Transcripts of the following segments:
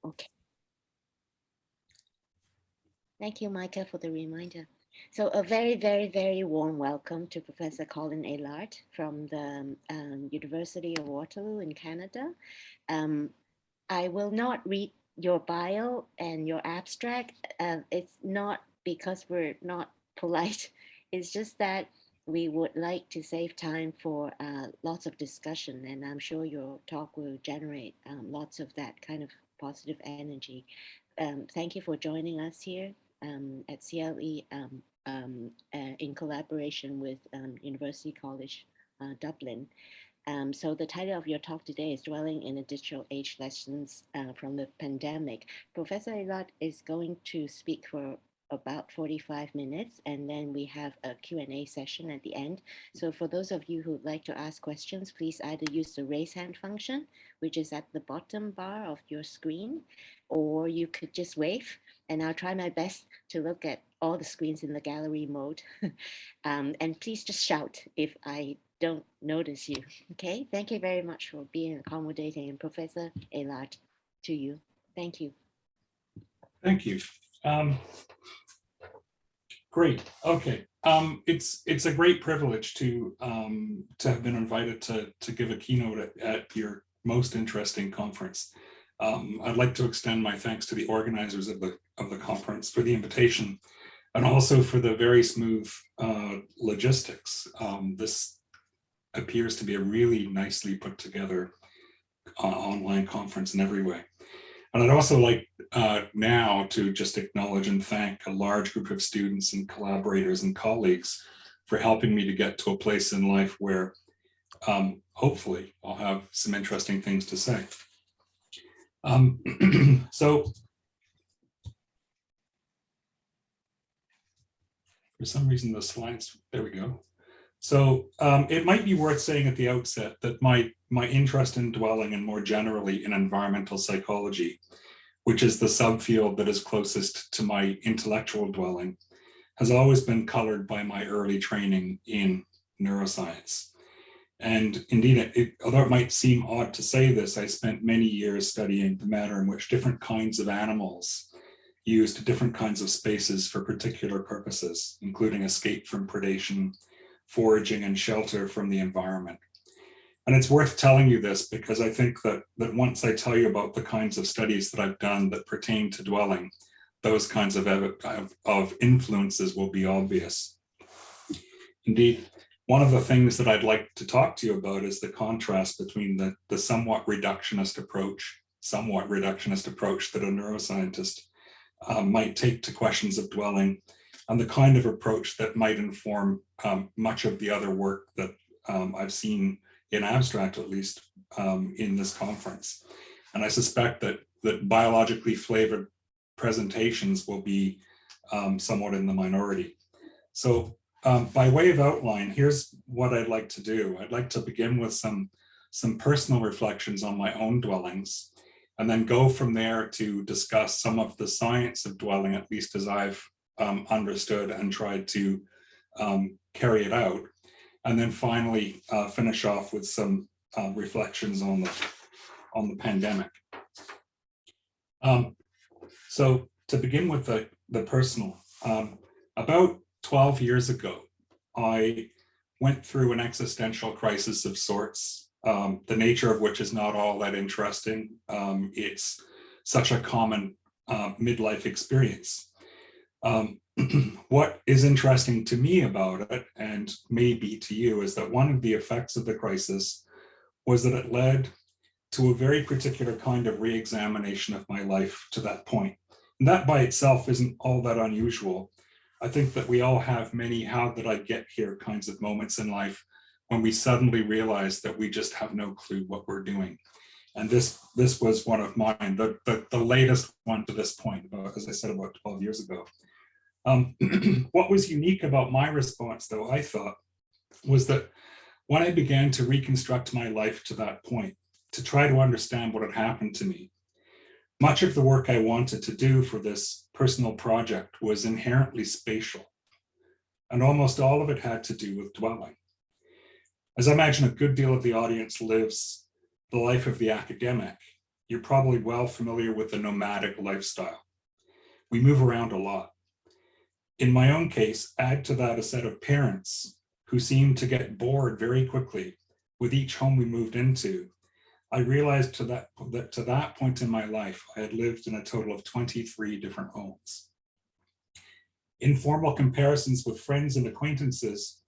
Okay. Thank you, Micah, for the reminder. So a very, very, very warm welcome to Professor Colin Ellard from the University of Waterloo in Canada. I will not read your bio and your abstract. It's not because we're not polite. It's just that we would like to save time for lots of discussion, and I'm sure your talk will generate lots of that kind of positive energy. Thank you for joining us here at CLE in collaboration with University College Dublin. So the title of your talk today is Dwelling in a Digital Age Lessons from the Pandemic. Professor Ellard is going to speak for about 45 minutes, and then we have a Q&A session at the end. So for those of you who'd like to ask questions, please either use the raise hand function, which is at the bottom bar of your screen, or you could just wave, and I'll try my best to look at all the screens in the gallery mode. And please just shout if I don't notice you. Okay, thank you very much for being accommodating, and Professor Ellard, to you. Thank you. Thank you. Great. Okay. It's a great privilege to have been invited to give a keynote at your most interesting conference. I'd like to extend my thanks to the organizers of the conference for the invitation, and also for the very smooth logistics. This appears to be a really nicely put together online conference in every way. And I'd also like now to just acknowledge and thank a large group of students and collaborators and colleagues for helping me to get to a place in life where hopefully I'll have some interesting things to say. So for some reason the slides, there we go. So it might be worth saying at the outset that my interest in dwelling, and more generally in environmental psychology, which is the subfield that is closest to my intellectual dwelling, has always been colored by my early training in neuroscience. And indeed, although it might seem odd to say this, I spent many years studying the manner in which different kinds of animals used different kinds of spaces for particular purposes, including escape from predation, foraging, and shelter from the environment. And it's worth telling you this because I think that once I tell you about the kinds of studies that I've done that pertain to dwelling, those kinds of influences will be obvious. Indeed, one of the things that I'd like to talk to you about is the contrast between the somewhat reductionist approach that a neuroscientist might take to questions of dwelling, and the kind of approach that might inform much of the other work that I've seen in abstract, at least, in this conference. And I suspect that biologically flavored presentations will be somewhat in the minority. So by way of outline, here's what I'd like to do. I'd like to begin with some personal reflections on my own dwellings, and then go from there to discuss some of the science of dwelling, at least as I've understood and tried to carry it out. And then finally finish off with some reflections on the pandemic. So to begin with the personal, about 12 years ago, I went through an existential crisis of sorts, the nature of which is not all that interesting. It's such a common midlife experience. What is interesting to me about it, and maybe to you, is that one of the effects of the crisis was that it led to a very particular kind of re-examination of my life to that point. And that by itself isn't all that unusual. I think that we all have many how did I get here kinds of moments in life when we suddenly realize that we just have no clue what we're doing. And this was one of mine, the latest one to this point, as I said, about 12 years ago. What was unique about my response, though, I thought, was that when I began to reconstruct my life to that point, to try to understand what had happened to me, much of the work I wanted to do for this personal project was inherently spatial, and almost all of it had to do with dwelling. As I imagine a good deal of the audience lives the life of the academic, you're probably well familiar with the nomadic lifestyle. We move around a lot. In my own case, add to that a set of parents who seemed to get bored very quickly with each home we moved into. I realized to that point in my life, I had lived in a total of 23 different homes. Informal comparisons with friends and acquaintances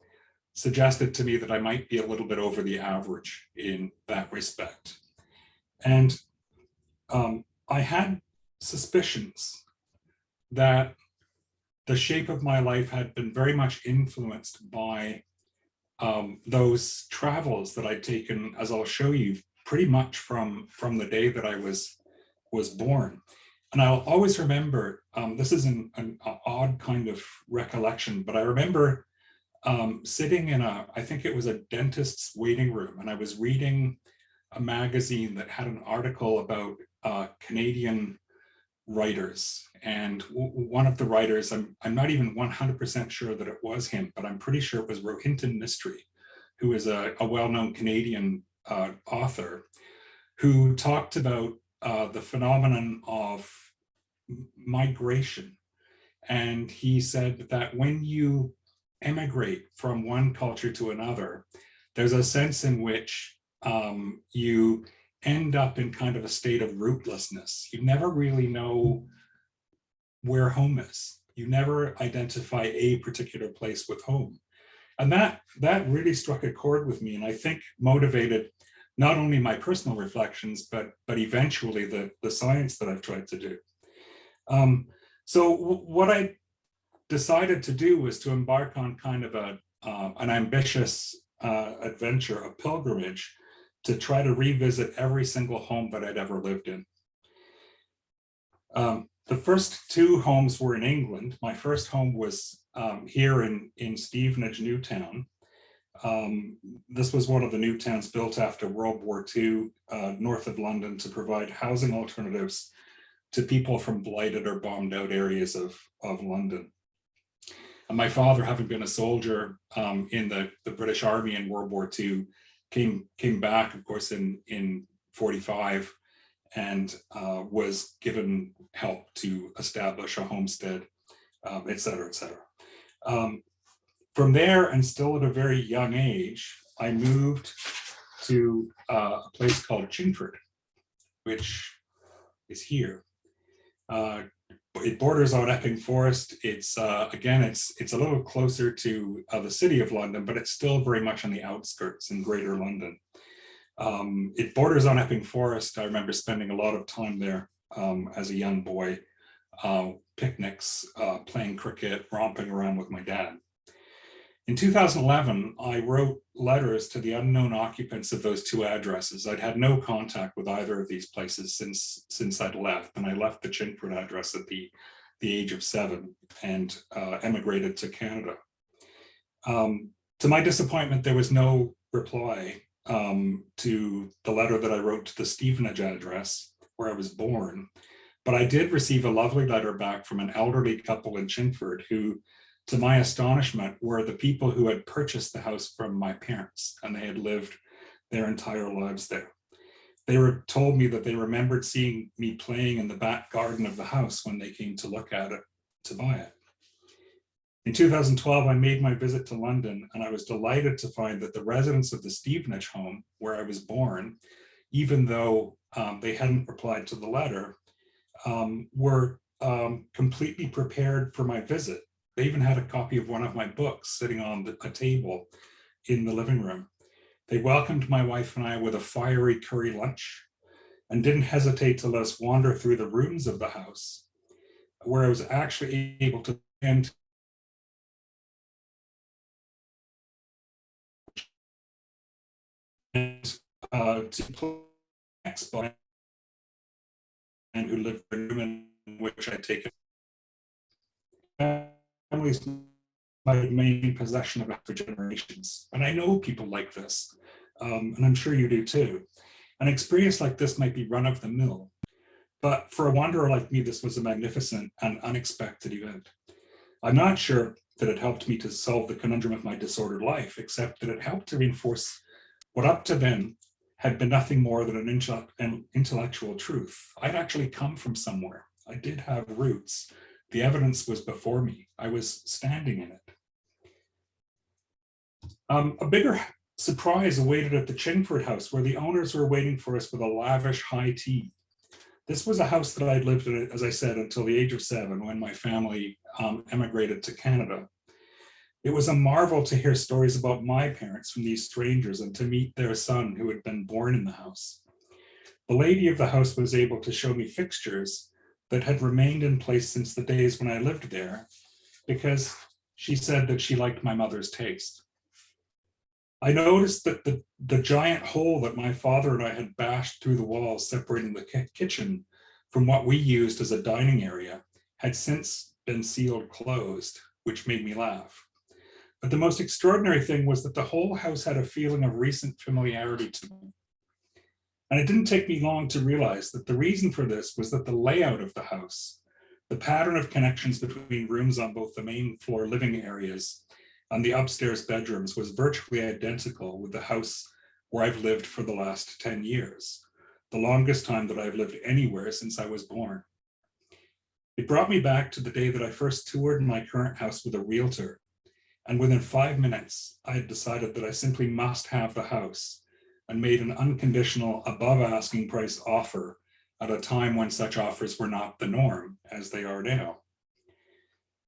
suggested to me that I might be a little bit over the average in that respect. And I had suspicions that the shape of my life had been very much influenced by those travels that I'd taken, as I'll show you, pretty much from the day that I was born. And I'll always remember, this is an odd kind of recollection, but I remember sitting in I think it was a dentist's waiting room, and I was reading a magazine that had an article about Canadian writers. And one of the writers, I'm not even 100% sure that it was him, but I'm pretty sure it was Rohinton Mistry, who is a well-known Canadian author, who talked about the phenomenon of migration. And he said that when you emigrate from one culture to another, there's a sense in which you end up in kind of a state of rootlessness. You never really know where home is. You never identify a particular place with home. And that really struck a chord with me, and I think motivated not only my personal reflections, but eventually the science that I've tried to do. So what I decided to do was to embark on kind of an ambitious adventure, a pilgrimage, to try to revisit every single home that I'd ever lived in. The first two homes were in England. My first home was here in Stevenage, Newtown. This was one of the new towns built after World War II, north of London, to provide housing alternatives to people from blighted or bombed out areas of London. And my father, having been a soldier in the British Army in World War II, came back, of course, in 45, and was given help to establish a homestead, et cetera, et cetera. From there, and still at a very young age, I moved to a place called Chingford, which is here. It borders on Epping Forest. It's again, it's a little closer to the city of London, but it's still very much on the outskirts in Greater London. It borders on Epping Forest. I remember spending a lot of time there as a young boy, picnics, playing cricket, romping around with my dad. In 2011, I wrote letters to the unknown occupants of those two addresses. I'd had no contact with either of these places since I'd left, and I left the Chingford address at the age of 7 and emigrated to Canada. To my disappointment, there was no reply to the letter that I wrote to the Stevenage address where I was born, but I did receive a lovely letter back from an elderly couple in Chingford who, to my astonishment, were the people who had purchased the house from my parents, and they had lived their entire lives there. They told me that they remembered seeing me playing in the back garden of the house when they came to look at it to buy it. In 2012, I made my visit to London, and I was delighted to find that the residents of the Stevenage home, where I was born, even though they hadn't replied to the letter, were completely prepared for my visit. They even had a copy of one of my books sitting on a table in the living room. They welcomed my wife and I with a fiery curry lunch and didn't hesitate to let us wander through the rooms of the house, where I was actually able to spend to play and who lived in a room in which I take families might maintain possession of it for generations. And I know people like this, and I'm sure you do too. An experience like this might be run of the mill, but for a wanderer like me, this was a magnificent and unexpected event. I'm not sure that it helped me to solve the conundrum of my disordered life, except that it helped to reinforce what up to then had been nothing more than an intellectual truth. I'd actually come from somewhere. I did have roots. The evidence was before me. I was standing in it. A bigger surprise awaited at the Chingford house, where the owners were waiting for us with a lavish high tea. This was a house that I'd lived in, as I said, until the age of 7, when my family emigrated to Canada. It was a marvel to hear stories about my parents from these strangers and to meet their son who had been born in the house. The lady of the house was able to show me fixtures that had remained in place since the days when I lived there, because she said that she liked my mother's taste. I noticed that the giant hole that my father and I had bashed through the walls separating the kitchen from what we used as a dining area had since been sealed closed, which made me laugh. But the most extraordinary thing was that the whole house had a feeling of recent familiarity to me. And it didn't take me long to realize that the reason for this was that the layout of the house, the pattern of connections between rooms on both the main floor living areas and the upstairs bedrooms, was virtually identical with the house where I've lived for the last 10 years, the longest time that I've lived anywhere since I was born. It brought me back to the day that I first toured my current house with a realtor. And within 5 minutes, I had decided that I simply must have the house, and made an unconditional above asking price offer at a time when such offers were not the norm, as they are now.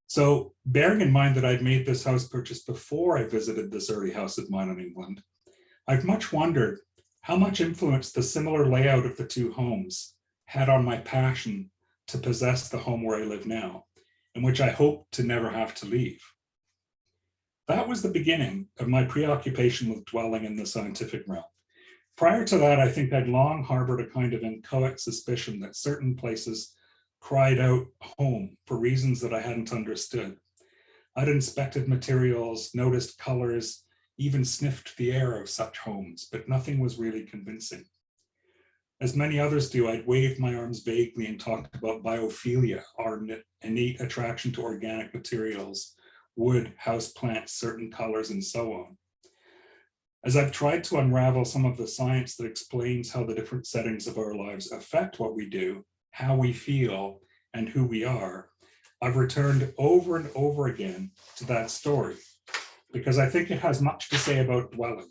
So, bearing in mind that I'd made this house purchase before I visited this early house of mine in England, I've much wondered how much influence the similar layout of the two homes had on my passion to possess the home where I live now, and which I hope to never have to leave. That was the beginning of my preoccupation with dwelling in the scientific realm. Prior to that, I think I'd long harbored a kind of inchoate suspicion that certain places cried out home for reasons that I hadn't understood. I'd inspected materials, noticed colors, even sniffed the air of such homes, but nothing was really convincing. As many others do, I'd waved my arms vaguely and talked about biophilia, our innate attraction to organic materials, wood, houseplants, certain colors, and so on. As I've tried to unravel some of the science that explains how the different settings of our lives affect what we do, how we feel, and who we are, I've returned over and over again to that story, because I think it has much to say about dwelling.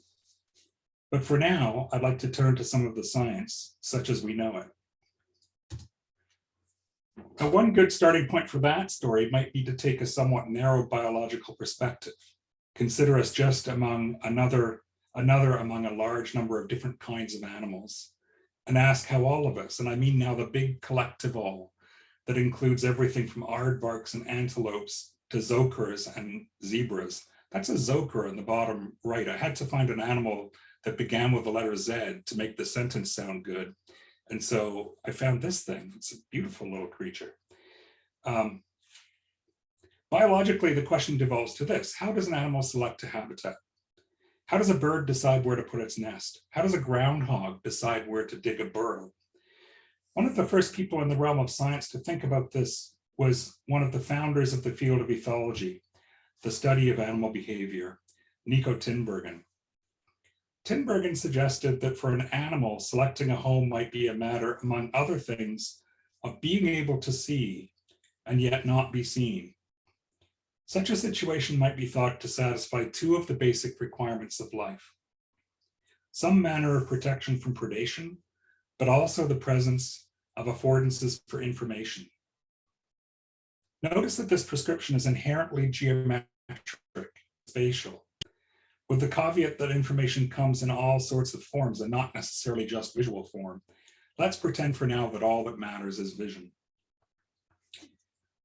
But for now, I'd like to turn to some of the science, such as we know it. Now, one good starting point for that story might be to take a somewhat narrow biological perspective. Consider us just another among a large number of different kinds of animals, and ask how all of us, and I mean now the big collective all, that includes everything from aardvarks and antelopes to zokers and zebras. That's a zoker in the bottom right. I had to find an animal that began with the letter Z to make the sentence sound good. And so I found this thing. It's a beautiful little creature. Biologically, the question devolves to this: how does an animal select a habitat? How does a bird decide where to put its nest? How does a groundhog decide where to dig a burrow? One of the first people in the realm of science to think about this was one of the founders of the field of ethology, the study of animal behavior, Nico Tinbergen. Tinbergen suggested that for an animal, selecting a home might be a matter, among other things, of being able to see and yet not be seen. Such a situation might be thought to satisfy two of the basic requirements of life: some manner of protection from predation, but also the presence of affordances for information. Notice that this prescription is inherently geometric, spatial, with the caveat that information comes in all sorts of forms and not necessarily just visual form. Let's pretend for now that all that matters is vision.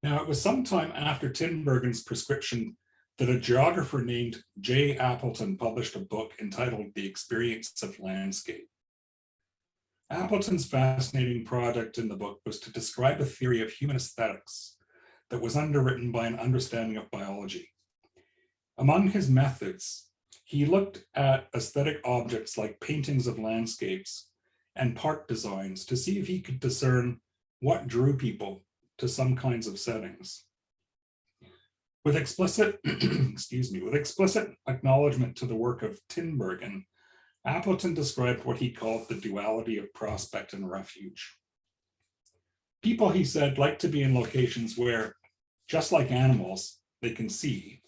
Now, it was sometime after Tinbergen's prescription that a geographer named J. Appleton published a book entitled The Experience of Landscape. Appleton's fascinating project in the book was to describe a theory of human aesthetics that was underwritten by an understanding of biology. Among his methods, he looked at aesthetic objects like paintings of landscapes and park designs to see if he could discern what drew people to some kinds of settings. With explicit, with explicit acknowledgement to the work of Tinbergen, Appleton described what he called the duality of prospect and refuge. People, he said, like to be in locations where, just like animals, they can see,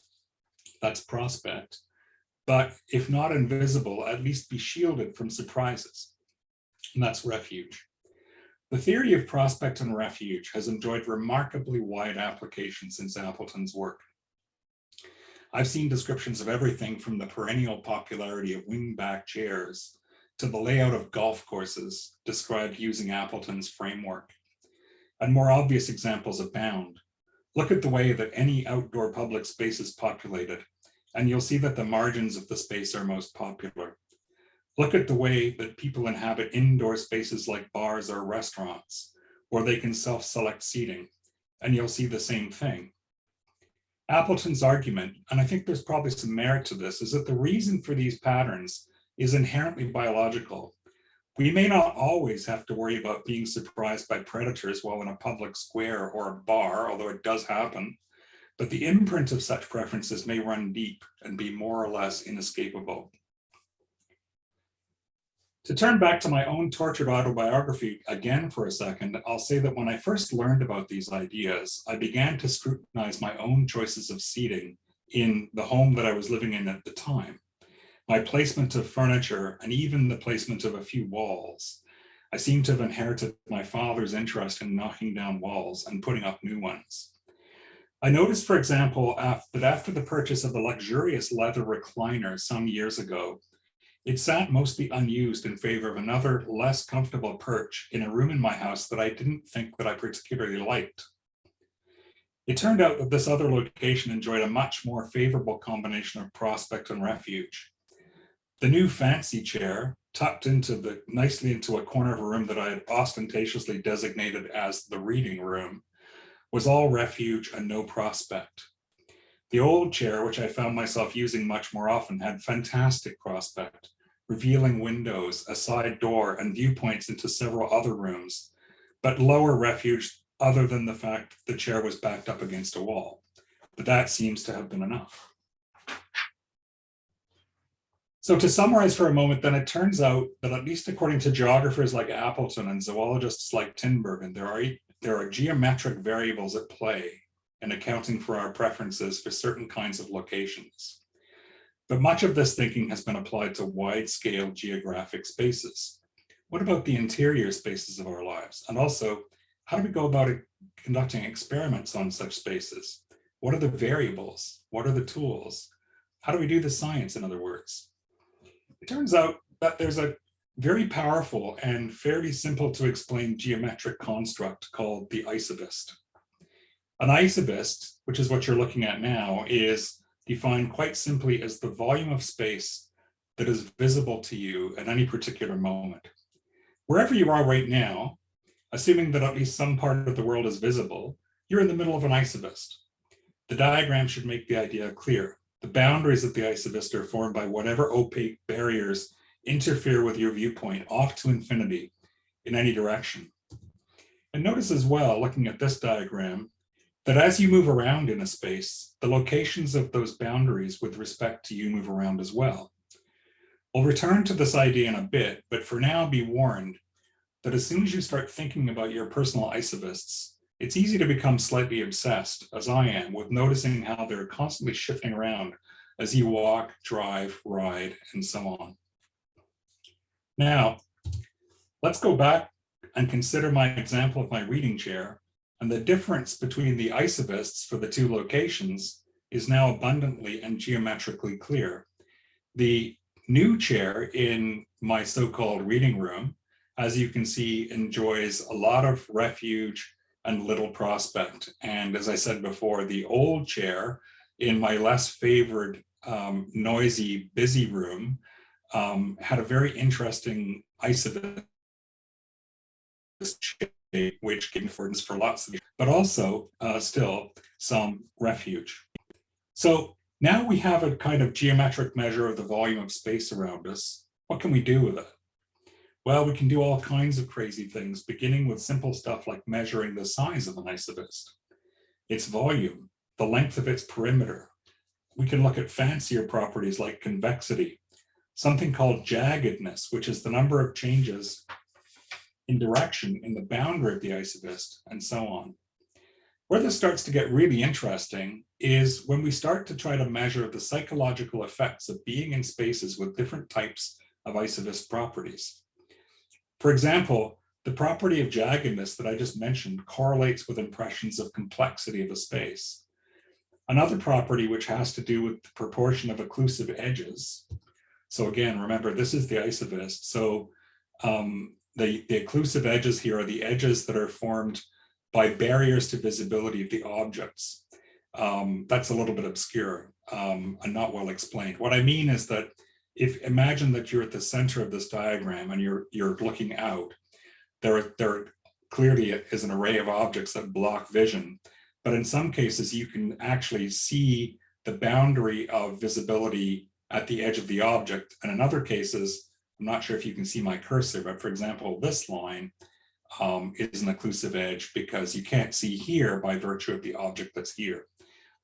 that's prospect, but if not invisible, at least be shielded from surprises, and that's refuge. The theory of prospect and refuge has enjoyed remarkably wide application since Appleton's work. I've seen descriptions of everything from the perennial popularity of wing-back chairs to the layout of golf courses described using Appleton's framework. And more obvious examples abound. Look at the way that any outdoor public space is populated, and you'll see that the margins of the space are most popular. Look at the way that people inhabit indoor spaces like bars or restaurants, where they can self-select seating, and you'll see the same thing. Appleton's argument, and I think there's probably some merit to this, is that the reason for these patterns is inherently biological. We may not always have to worry about being surprised by predators while in a public square or a bar, although it does happen, but the imprint of such preferences may run deep and be more or less inescapable. To turn back to my own tortured autobiography again for a second, I'll say that when I first learned about these ideas, I began to scrutinize my own choices of seating in the home that I was living in at the time. My placement of furniture, and even the placement of a few walls. I seem to have inherited my father's interest in knocking down walls and putting up new ones. I noticed, for example, that after the purchase of the luxurious leather recliner some years ago, it sat mostly unused in favor of another, less comfortable perch in a room in my house that I didn't think that I particularly liked. It turned out that this other location enjoyed a much more favorable combination of prospect and refuge. The new fancy chair, tucked nicely into a corner of a room that I had ostentatiously designated as the reading room, was all refuge and no prospect. The old chair, which I found myself using much more often, had fantastic prospect, revealing windows, a side door, and viewpoints into several other rooms, but lower refuge other than the fact that the chair was backed up against a wall. But that seems to have been enough. So to summarize for a moment, then it turns out that at least according to geographers like Appleton and zoologists like Tinbergen, there are geometric variables at play in accounting for our preferences for certain kinds of locations. But much of this thinking has been applied to wide-scale geographic spaces. What about the interior spaces of our lives? And also, how do we go about conducting experiments on such spaces? What are the variables? What are the tools? How do we do the science, in other words? It turns out that there's a very powerful and fairly simple to explain geometric construct called the isobist. An isobist, which is what you're looking at now, is defined quite simply as the volume of space that is visible to you at any particular moment. Wherever you are right now, assuming that at least some part of the world is visible, you're in the middle of an isobist. The diagram should make the idea clear. The boundaries of the isobist are formed by whatever opaque barriers interfere with your viewpoint off to infinity in any direction. And notice as well, looking at this diagram, that as you move around in a space, the locations of those boundaries with respect to you move around as well. We'll return to this idea in a bit, but for now be warned that as soon as you start thinking about your personal isobists, it's easy to become slightly obsessed, as I am, with noticing how they're constantly shifting around as you walk, drive, ride, and so on. Now, let's go back and consider my example of my reading chair, and the difference between the isobists for the two locations is now abundantly and geometrically clear. The new chair in my so-called reading room, as you can see, enjoys a lot of refuge and little prospect. And as I said before, the old chair in my less favored, noisy, busy room had a very interesting isobist shape, which gave affordance for lots of, but also still some refuge. So now we have a kind of geometric measure of the volume of space around us. What can we do with it? Well, we can do all kinds of crazy things, beginning with simple stuff like measuring the size of an isobist, its volume, the length of its perimeter. We can look at fancier properties like convexity, something called jaggedness, which is the number of changes in direction in the boundary of the isovist, and so on. Where this starts to get really interesting is when we start to try to measure the psychological effects of being in spaces with different types of isovist properties. For example, the property of jaggedness that I just mentioned correlates with impressions of complexity of a space. Another property which has to do with the proportion of occlusive edges. So again, remember, this is the isovist. So the occlusive edges here are the edges that are formed by barriers to visibility of the objects. That's a little bit obscure and not well explained. What I mean is that imagine that you're at the center of this diagram and you're looking out. There clearly is an array of objects that block vision, but in some cases you can actually see the boundary of visibility at the edge of the object. And in other cases, I'm not sure if you can see my cursor, but for example, this line is an occlusive edge because you can't see here by virtue of the object that's here.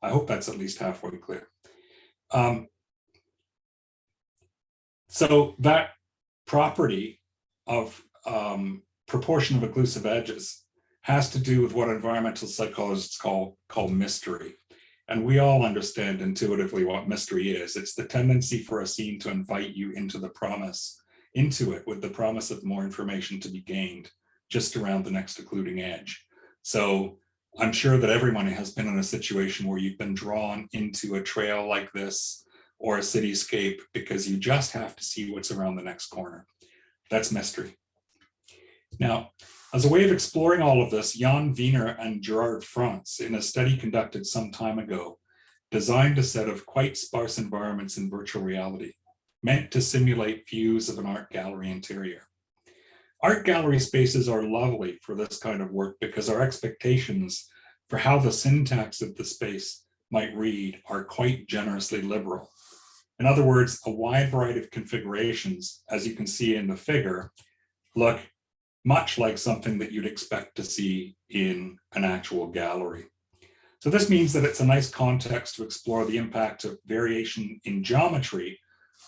I hope that's at least halfway clear. So that property of proportion of occlusive edges has to do with what environmental psychologists call mystery. And we all understand intuitively what mystery is. It's the tendency for a scene to invite you into the promise, into it with the promise of more information to be gained just around the next occluding edge. So I'm sure that everyone has been in a situation where you've been drawn into a trail like this or a cityscape because you just have to see what's around the next corner. That's mystery. Now, as a way of exploring all of this, Jan Wiener and Gerard Franz, in a study conducted some time ago, designed a set of quite sparse environments in virtual reality, meant to simulate views of an art gallery interior. Art gallery spaces are lovely for this kind of work because our expectations for how the syntax of the space might read are quite generously liberal. In other words, a wide variety of configurations, as you can see in the figure, look much like something that you'd expect to see in an actual gallery. So this means that it's a nice context to explore the impact of variation in geometry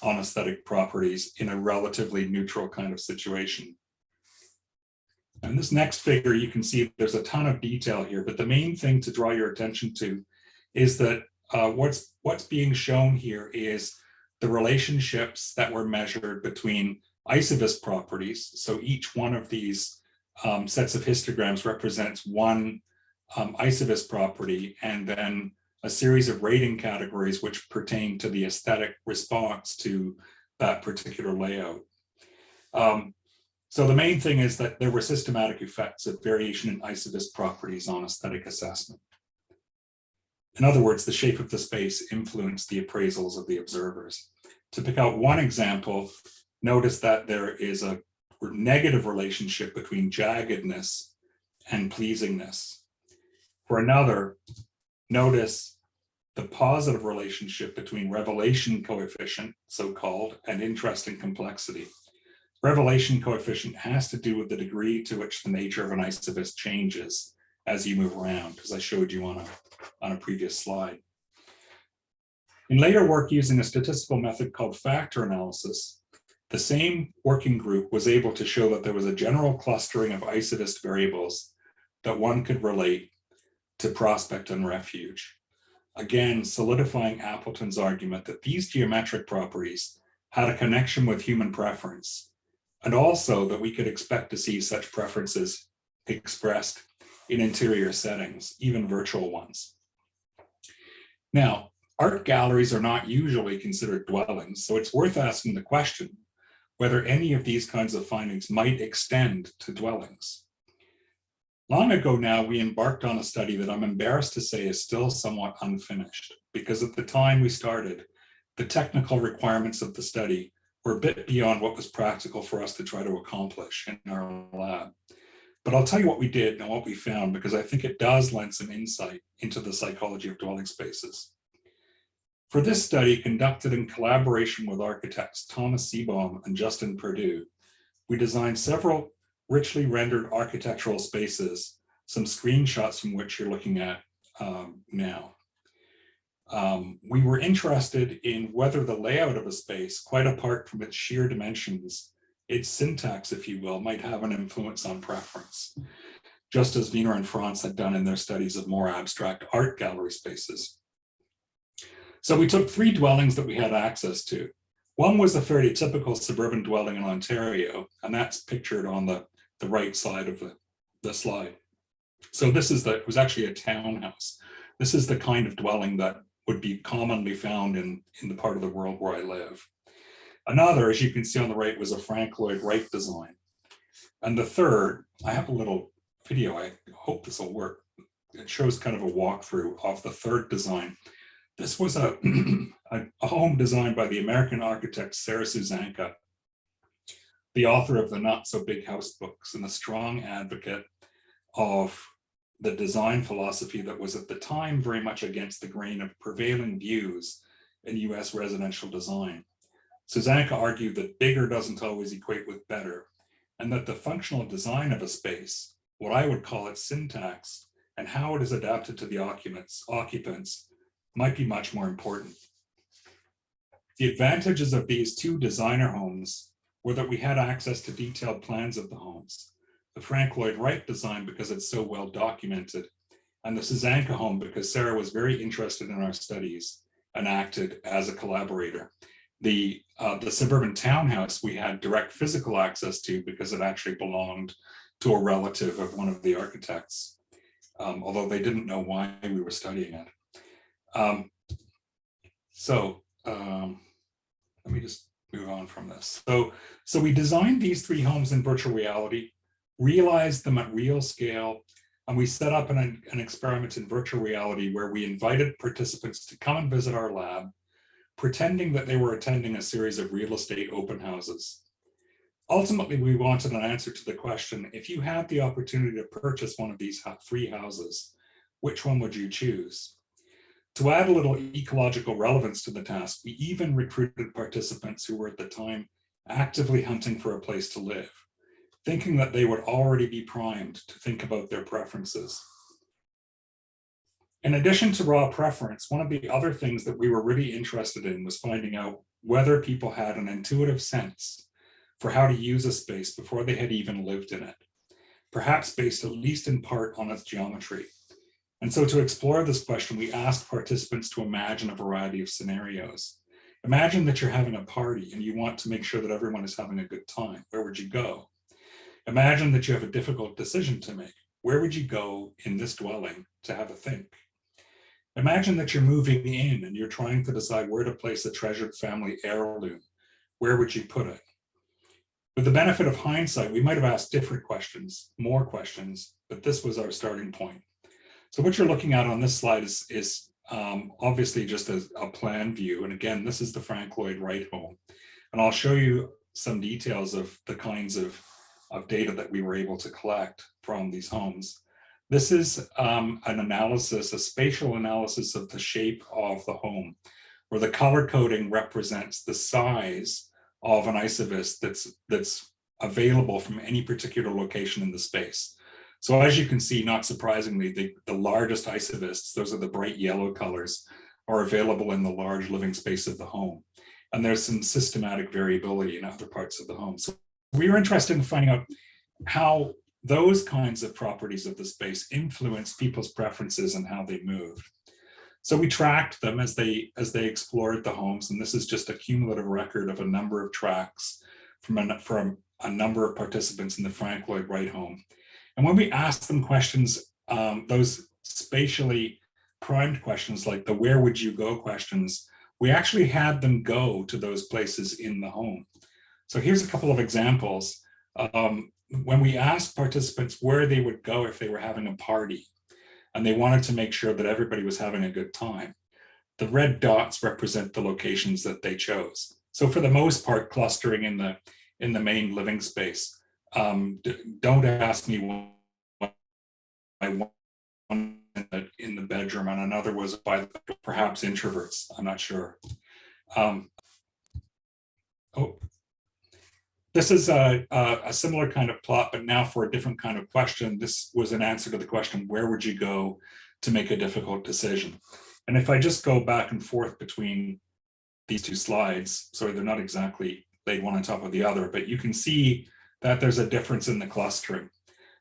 on aesthetic properties in a relatively neutral kind of situation. And this next figure, you can see there's a ton of detail here, but the main thing to draw your attention to is that what's being shown here is the relationships that were measured between isovist properties. So each one of these sets of histograms represents one isovist property, and then a series of rating categories which pertain to the aesthetic response to that particular layout. So the main thing is that there were systematic effects of variation in isovist properties on aesthetic assessment. In other words, the shape of the space influenced the appraisals of the observers. To pick out one example, notice that there is a negative relationship between jaggedness and pleasingness. For another, notice the positive relationship between revelation coefficient, so-called, and interest and complexity. Revelation coefficient has to do with the degree to which the nature of an isovist changes as you move around, as I showed you on a previous slide. In later work using a statistical method called factor analysis, the same working group was able to show that there was a general clustering of isovist variables that one could relate to prospect and refuge. Again, solidifying Appleton's argument that these geometric properties had a connection with human preference, and also that we could expect to see such preferences expressed in interior settings, even virtual ones. Now, art galleries are not usually considered dwellings, so it's worth asking the question whether any of these kinds of findings might extend to dwellings. Long ago now, we embarked on a study that I'm embarrassed to say is still somewhat unfinished, because at the time we started, the technical requirements of the study were a bit beyond what was practical for us to try to accomplish in our lab. But I'll tell you what we did and what we found, because I think it does lend some insight into the psychology of dwelling spaces. For this study, conducted in collaboration with architects Thomas Seebohm and Justin Perdue, we designed several richly rendered architectural spaces, some screenshots from which you're looking at now. we were interested in whether the layout of a space, quite apart from its sheer dimensions, its syntax, if you will, might have an influence on preference, just as Wiener and Franz had done in their studies of more abstract art gallery spaces. So we took 3 dwellings that we had access to. One was a fairly typical suburban dwelling in Ontario, and that's pictured on the right side of the slide. So this is it was actually a townhouse. This is the kind of dwelling that would be commonly found in the part of the world where I live. Another, as you can see on the right, was a Frank Lloyd Wright design. And the third, I have a little video, I hope this will work. It shows kind of a walkthrough of the third design. This was a home designed by the American architect Sarah Suzanka, the author of the Not So Big House books and a strong advocate of the design philosophy that was at the time very much against the grain of prevailing views in US residential design. Suzanka argued that bigger doesn't always equate with better, and that the functional design of a space, what I would call its syntax, and how it is adapted to the occupants might be much more important. The advantages of these 2 designer homes were that we had access to detailed plans of the homes. The Frank Lloyd Wright design because it's so well documented, and the Suzanka home because Sarah was very interested in our studies and acted as a collaborator. The suburban townhouse we had direct physical access to because it actually belonged to a relative of one of the architects, although they didn't know why we were studying it. Let me just move on from this. So we designed these 3 homes in virtual reality, realized them at real scale, and we set up an experiment in virtual reality where we invited participants to come and visit our lab, pretending that they were attending a series of real estate open houses. Ultimately, we wanted an answer to the question, if you had the opportunity to purchase one of these 3 houses, which one would you choose? To add a little ecological relevance to the task, we even recruited participants who were at the time actively hunting for a place to live, thinking that they would already be primed to think about their preferences. In addition to raw preference, one of the other things that we were really interested in was finding out whether people had an intuitive sense for how to use a space before they had even lived in it, perhaps based at least in part on its geometry. And so to explore this question, we asked participants to imagine a variety of scenarios. Imagine that you're having a party and you want to make sure that everyone is having a good time. Where would you go? Imagine that you have a difficult decision to make. Where would you go in this dwelling to have a think? Imagine that you're moving in and you're trying to decide where to place a treasured family heirloom. Where would you put it? With the benefit of hindsight, we might have asked different questions, more questions, but this was our starting point. So what you're looking at on this slide is obviously just a plan view. And again, this is the Frank Lloyd Wright home. And I'll show you some details of the kinds of data that we were able to collect from these homes. This is an analysis, a spatial analysis of the shape of the home, where the color coding represents the size of an isovyst that's available from any particular location in the space. So as you can see, not surprisingly, the largest isovysts, those are the bright yellow colors, are available in the large living space of the home. And there's some systematic variability in other parts of the home. So we were interested in finding out how those kinds of properties of the space influence people's preferences and how they moved. So we tracked them as they explored the homes, and this is just a cumulative record of a number of tracks from a number of participants in the Frank Lloyd Wright home. And when we asked them questions, those spatially primed questions like the where would you go questions, we actually had them go to those places in the home. So here's a couple of examples. When we asked participants where they would go if they were having a party, and they wanted to make sure that everybody was having a good time, the red dots represent the locations that they chose. So for the most part, clustering in the main living space. Don't ask me what I want in the bedroom, and another was by perhaps introverts. I'm not sure. This is a similar kind of plot, but now for a different kind of question. This was an answer to the question, where would you go to make a difficult decision? And if I just go back and forth between these two slides, sorry, they're not exactly laid one on top of the other, but you can see that there's a difference in the clustering.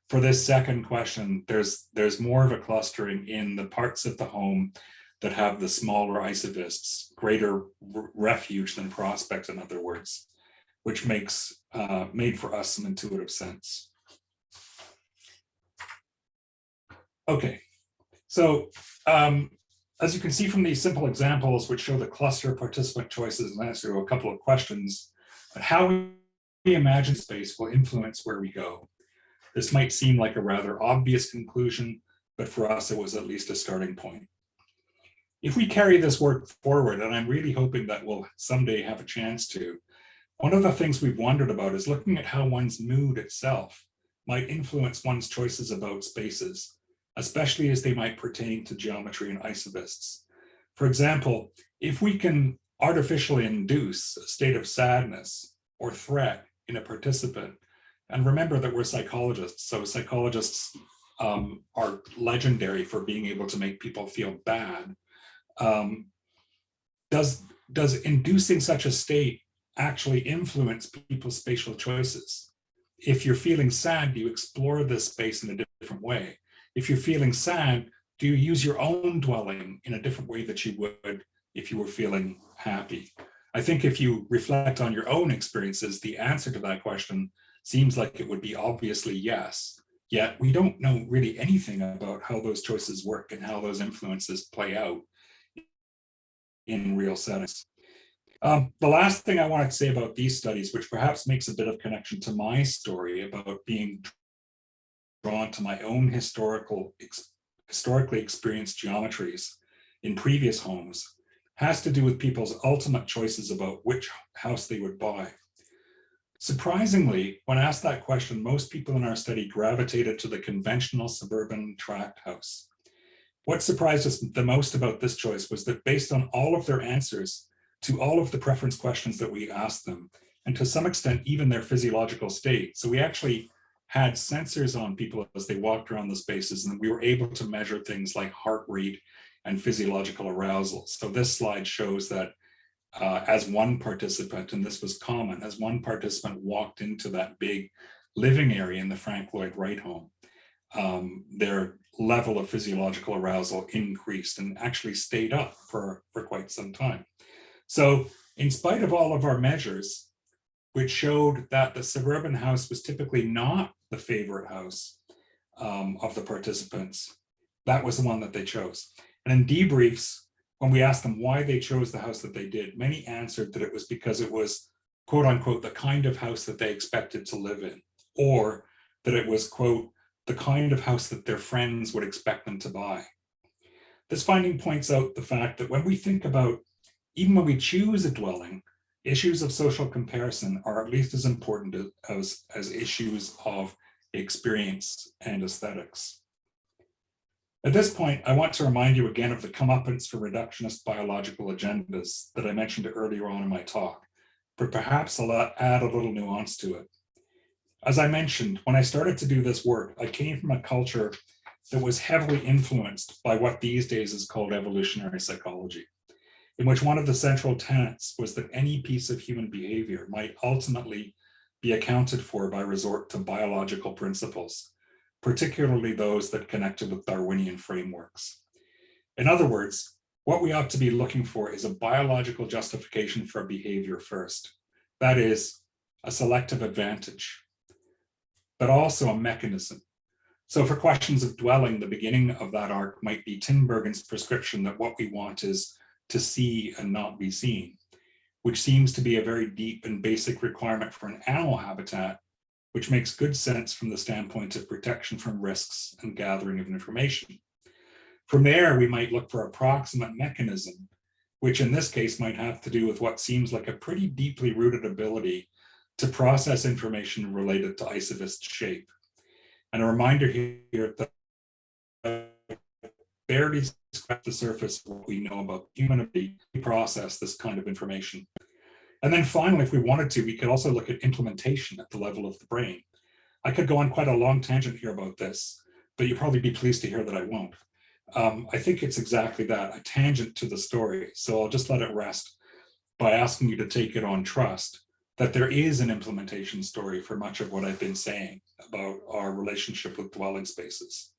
For this second question, there's more of a clustering in the parts of the home that have the smaller isovists, greater refuge than prospect, in other words, which makes made for us some intuitive sense. Okay, so as you can see from these simple examples, which show the cluster of participant choices and answer to a couple of questions, how we imagine space will influence where we go. This might seem like a rather obvious conclusion, but for us, it was at least a starting point. If we carry this work forward, and I'm really hoping that we'll someday have a chance to, one of the things we've wondered about is looking at how one's mood itself might influence one's choices about spaces, especially as they might pertain to geometry and isovists. For example, if we can artificially induce a state of sadness or threat in a participant, and remember that we're psychologists, so psychologists are legendary for being able to make people feel bad. Does inducing such a state actually influence people's spatial choices? If you're feeling sad, do you explore this space in a different way? If you're feeling sad, do you use your own dwelling in a different way that you would if you were feeling happy? I think if you reflect on your own experiences, the answer to that question seems like it would be obviously yes. Yet we don't know really anything about how those choices work and how those influences play out in real settings. The last thing I wanted to say about these studies, which perhaps makes a bit of connection to my story about being drawn to my own historically experienced geometries in previous homes, has to do with people's ultimate choices about which house they would buy. Surprisingly, when asked that question, most people in our study gravitated to the conventional suburban tract house. What surprised us the most about this choice was that based on all of their answers to all of the preference questions that we asked them, and to some extent, even their physiological state. So we actually had sensors on people as they walked around the spaces, and we were able to measure things like heart rate and physiological arousal. So this slide shows that as one participant, and this was common, as one participant walked into that big living area in the Frank Lloyd Wright home, their level of physiological arousal increased and actually stayed up for quite some time. So in spite of all of our measures, which showed that the suburban house was typically not the favorite house of the participants, that was the one that they chose. And in debriefs, when we asked them why they chose the house that they did, many answered that it was because it was, quote unquote, the kind of house that they expected to live in, or that it was, quote, the kind of house that their friends would expect them to buy. This finding points out the fact that when we think about, even when we choose a dwelling, issues of social comparison are at least as important as issues of experience and aesthetics. At this point, I want to remind you again of the comeuppance for reductionist biological agendas that I mentioned earlier on in my talk, but perhaps I'll add a little nuance to it. As I mentioned, when I started to do this work, I came from a culture that was heavily influenced by what these days is called evolutionary psychology, in which one of the central tenets was that any piece of human behavior might ultimately be accounted for by resort to biological principles, particularly those that connected with Darwinian frameworks. In other words, what we ought to be looking for is a biological justification for behavior first. That is, a selective advantage, but also a mechanism. So for questions of dwelling, the beginning of that arc might be Tinbergen's prescription that what we want is to see and not be seen, which seems to be a very deep and basic requirement for an animal habitat, which makes good sense from the standpoint of protection from risks and gathering of information. From there, we might look for a proximate mechanism, which in this case might have to do with what seems like a pretty deeply rooted ability to process information related to isovist shape. And a reminder here that barely scratch the surface of what we know about human ability to process this kind of information. And then finally, if we wanted to, we could also look at implementation at the level of the brain. I could go on quite a long tangent here about this, but you'll probably be pleased to hear that I won't. I think it's exactly that, a tangent to the story. So I'll just let it rest by asking you to take it on trust that there is an implementation story for much of what I've been saying about our relationship with dwelling spaces.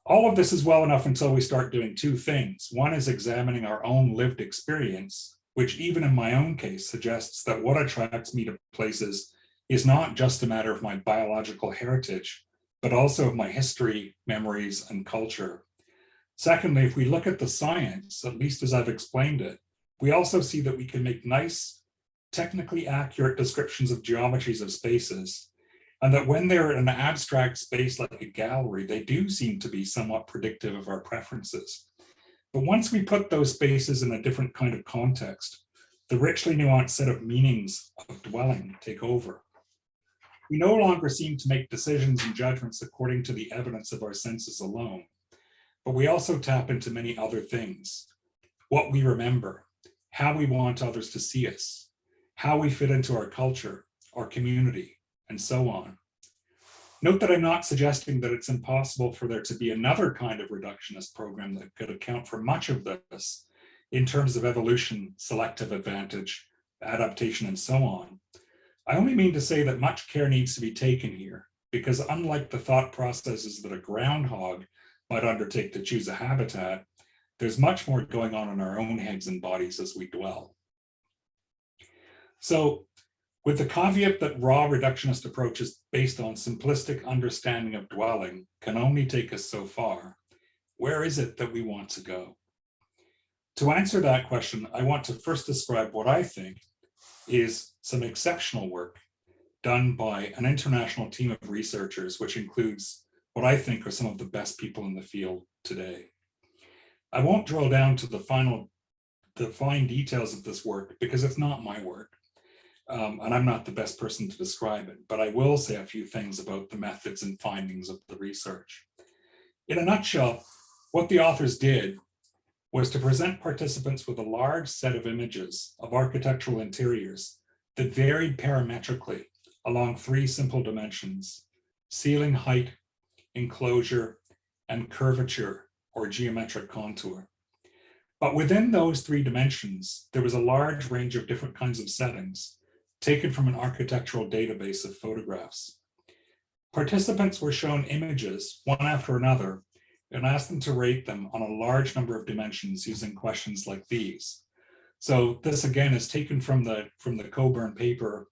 All of this is well enough until we start doing two things. One is examining our own lived experience, which even in my own case suggests that what attracts me to places is not just a matter of my biological heritage, but also of my history, memories, and culture. Secondly, if we look at the science, at least as I've explained it, we also see that we can make nice, technically accurate descriptions of geometries of spaces, and that when they're in an abstract space like a gallery, they do seem to be somewhat predictive of our preferences. But once we put those spaces in a different kind of context, the richly nuanced set of meanings of dwelling take over. We no longer seem to make decisions and judgments according to the evidence of our senses alone, but we also tap into many other things. What we remember, how we want others to see us, how we fit into our culture, our community, and so on. Note that I'm not suggesting that it's impossible for there to be another kind of reductionist program that could account for much of this in terms of evolution, selective advantage, adaptation, and so on. I only mean to say that much care needs to be taken here, because unlike the thought processes that a groundhog might undertake to choose a habitat, there's much more going on in our own heads and bodies as we dwell. So, with the caveat that raw reductionist approaches based on simplistic understanding of dwelling can only take us so far, where is it that we want to go? To answer that question, I want to first describe what I think is some exceptional work done by an international team of researchers, which includes what I think are some of the best people in the field today. I won't drill down to the fine details of this work because it's not my work. And I'm not the best person to describe it, but I will say a few things about the methods and findings of the research. In a nutshell, what the authors did was to present participants with a large set of images of architectural interiors that varied parametrically along three simple dimensions: ceiling height, enclosure, and curvature or geometric contour. But within those three dimensions, there was a large range of different kinds of settings taken from an architectural database of photographs. Participants were shown images, one after another, and asked them to rate them on a large number of dimensions using questions like these. So this again is taken from the Coburn paper.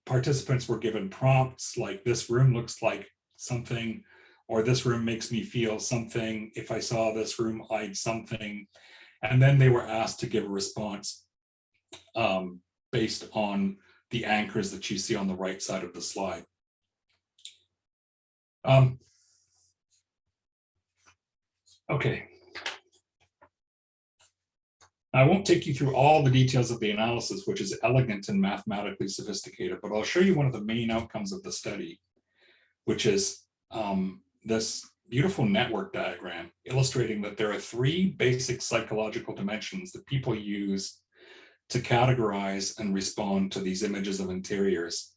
Participants were given prompts like, this room looks like something, or this room makes me feel something. If I saw this room, I'd something. And then they were asked to give a response based on the anchors that you see on the right side of the slide. Okay. I won't take you through all the details of the analysis, which is elegant and mathematically sophisticated, but I'll show you one of the main outcomes of the study, which is this beautiful network diagram illustrating that there are three basic psychological dimensions that people use to categorize and respond to these images of interiors.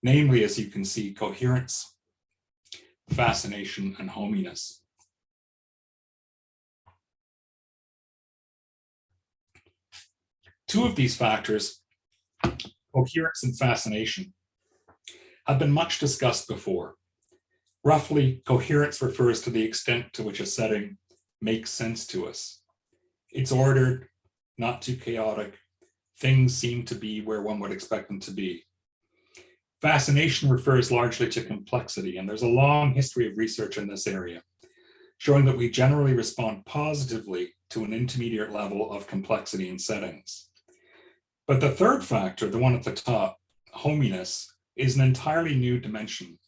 Namely, as you can see, coherence, fascination, and hominess. Two of these factors, coherence and fascination, have been much discussed before. Roughly, coherence refers to the extent to which a setting makes sense to us. It's ordered, not too chaotic. Things seem to be where one would expect them to be. Fascination refers largely to complexity, and there's a long history of research in this area, showing that we generally respond positively to an intermediate level of complexity in settings. But the third factor, the one at the top, hominess, is an entirely new dimension.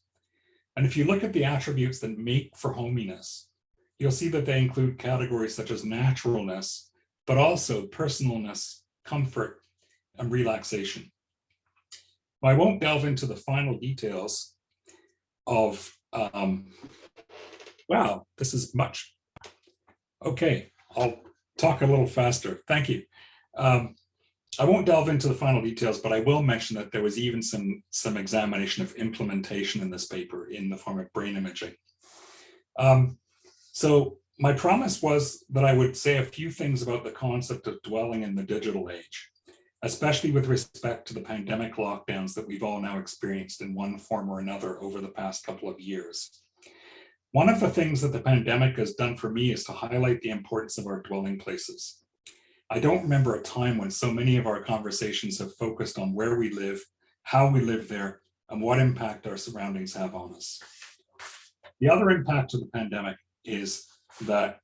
And if you look at the attributes that make for hominess, you'll see that they include categories such as naturalness, but also personalness, comfort, and relaxation. I won't delve into the final details of, wow, this is much. Okay, I'll talk a little faster. Thank you. I won't delve into the final details, but I will mention that there was even some examination of implementation in this paper in the form of brain imaging. So my promise was that I would say a few things about the concept of dwelling in the digital age, especially with respect to the pandemic lockdowns that we've all now experienced in one form or another over the past couple of years. One of the things that the pandemic has done for me is to highlight the importance of our dwelling places. I don't remember a time when so many of our conversations have focused on where we live, how we live there, and what impact our surroundings have on us. The other impact of the pandemic is that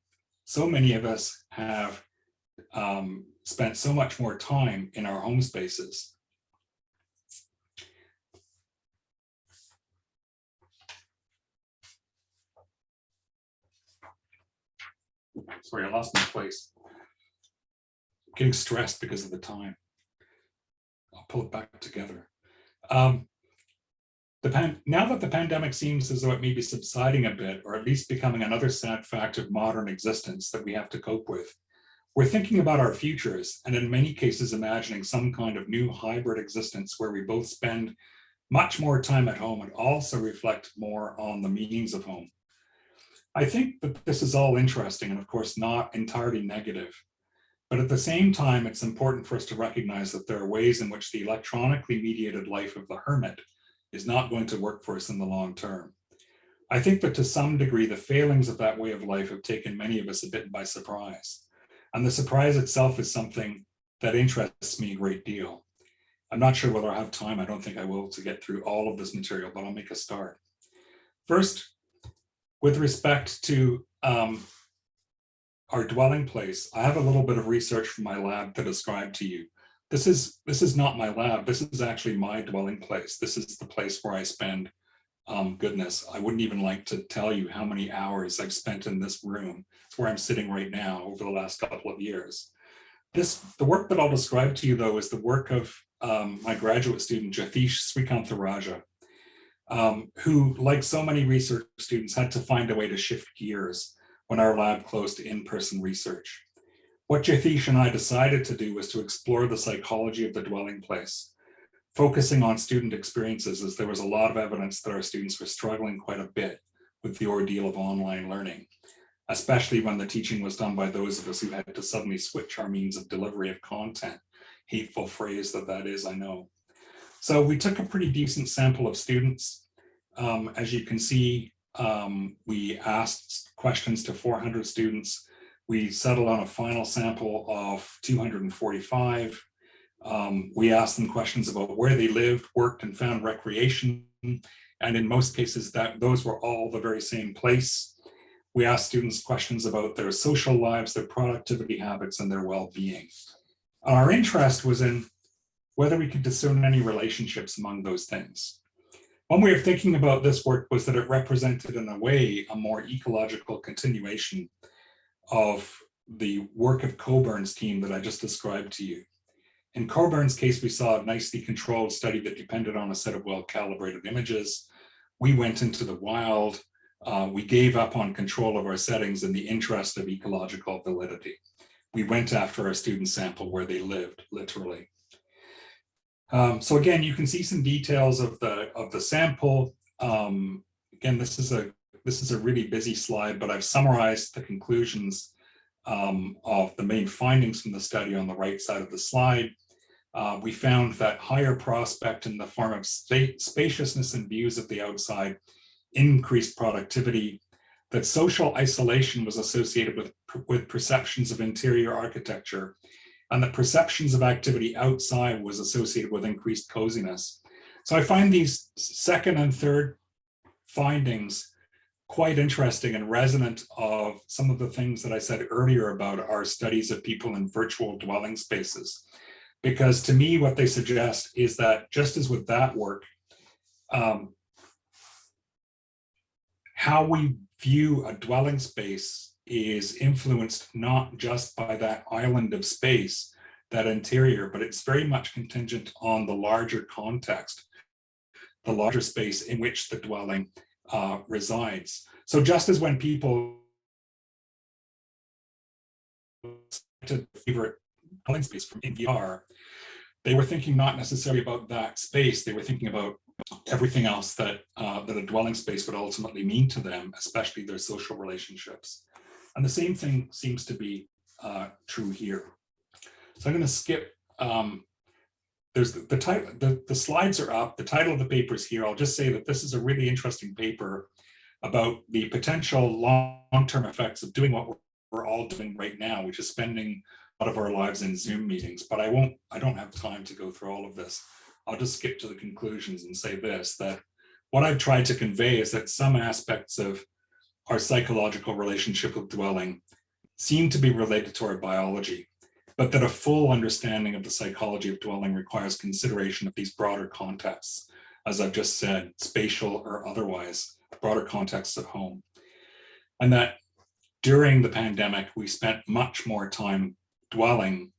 so many of us have spent so much more time in our home spaces. Sorry, I lost my place. I'm getting stressed because of the time. I'll pull it back together. Now that the pandemic seems as though it may be subsiding a bit, or at least becoming another sad fact of modern existence that we have to cope with, we're thinking about our futures, and in many cases imagining some kind of new hybrid existence where we both spend much more time at home and also reflect more on the meanings of home. I think that this is all interesting and of course not entirely negative, but at the same time, it's important for us to recognize that there are ways in which the electronically mediated life of the hermit is not going to work for us in the long term. I think that to some degree, the failings of that way of life have taken many of us a bit by surprise. And the surprise itself is something that interests me a great deal. I'm not sure whether I have time, I don't think I will, to get through all of this material, but I'll make a start. First, with respect to our dwelling place, I have a little bit of research from my lab to describe to you. This is not my lab, this is actually my dwelling place. This is the place where I spend, goodness, I wouldn't even like to tell you how many hours I've spent in this room. It's where I'm sitting right now over the last couple of years. The work that I'll describe to you though is the work of my graduate student, Jatish Srikantharaja, who, like so many research students, had to find a way to shift gears when our lab closed to in-person research. What Jatish and I decided to do was to explore the psychology of the dwelling place, focusing on student experiences, as there was a lot of evidence that our students were struggling quite a bit with the ordeal of online learning, especially when the teaching was done by those of us who had to suddenly switch our means of delivery of content. Hateful phrase that is, I know. So we took a pretty decent sample of students. As you can see, we asked questions to 400 students. We settled on a final sample of 245. We asked them questions about where they lived, worked, and found recreation. And in most cases, those were all the very same place. We asked students questions about their social lives, their productivity habits, and their well-being. Our interest was in whether we could discern any relationships among those things. One way of thinking about this work was that it represented, in a way, a more ecological continuation of the work of Coburn's team that I just described to you. In Coburn's case, we saw a nicely controlled study that depended on a set of well-calibrated images. We went into the wild. We gave up on control of our settings in the interest of ecological validity. We went after our student sample where they lived, literally. So again, you can see some details of the sample. Again, this is a really busy slide, but I've summarized the conclusions of the main findings from the study on the right side of the slide. We found that higher prospect in the form of spaciousness and views of the outside increased productivity, that social isolation was associated with perceptions of interior architecture, and that perceptions of activity outside was associated with increased coziness. So I find these second and third findings quite interesting and resonant of some of the things that I said earlier about our studies of people in virtual dwelling spaces. Because to me, what they suggest is that just as with that work, how we view a dwelling space is influenced not just by that island of space, that interior, but it's very much contingent on the larger context, the larger space in which the dwelling resides. So just as when people to favorite dwelling space from VR, they were thinking not necessarily about that space, they were thinking about everything else that that a dwelling space would ultimately mean to them, especially their social relationships. And the same thing seems to be true here. So I'm going to skip. There's the title. The slides are up. The title of the paper is here. I'll just say that this is a really interesting paper about the potential long-term effects of doing what we're all doing right now, which is spending a lot of our lives in Zoom meetings. But I don't have time to go through all of this. I'll just skip to the conclusions and say this, that what I've tried to convey is that some aspects of our psychological relationship with dwelling seem to be related to our biology, but that a full understanding of the psychology of dwelling requires consideration of these broader contexts, as I've just said, spatial or otherwise, broader contexts at home. And that during the pandemic, we spent much more time dwelling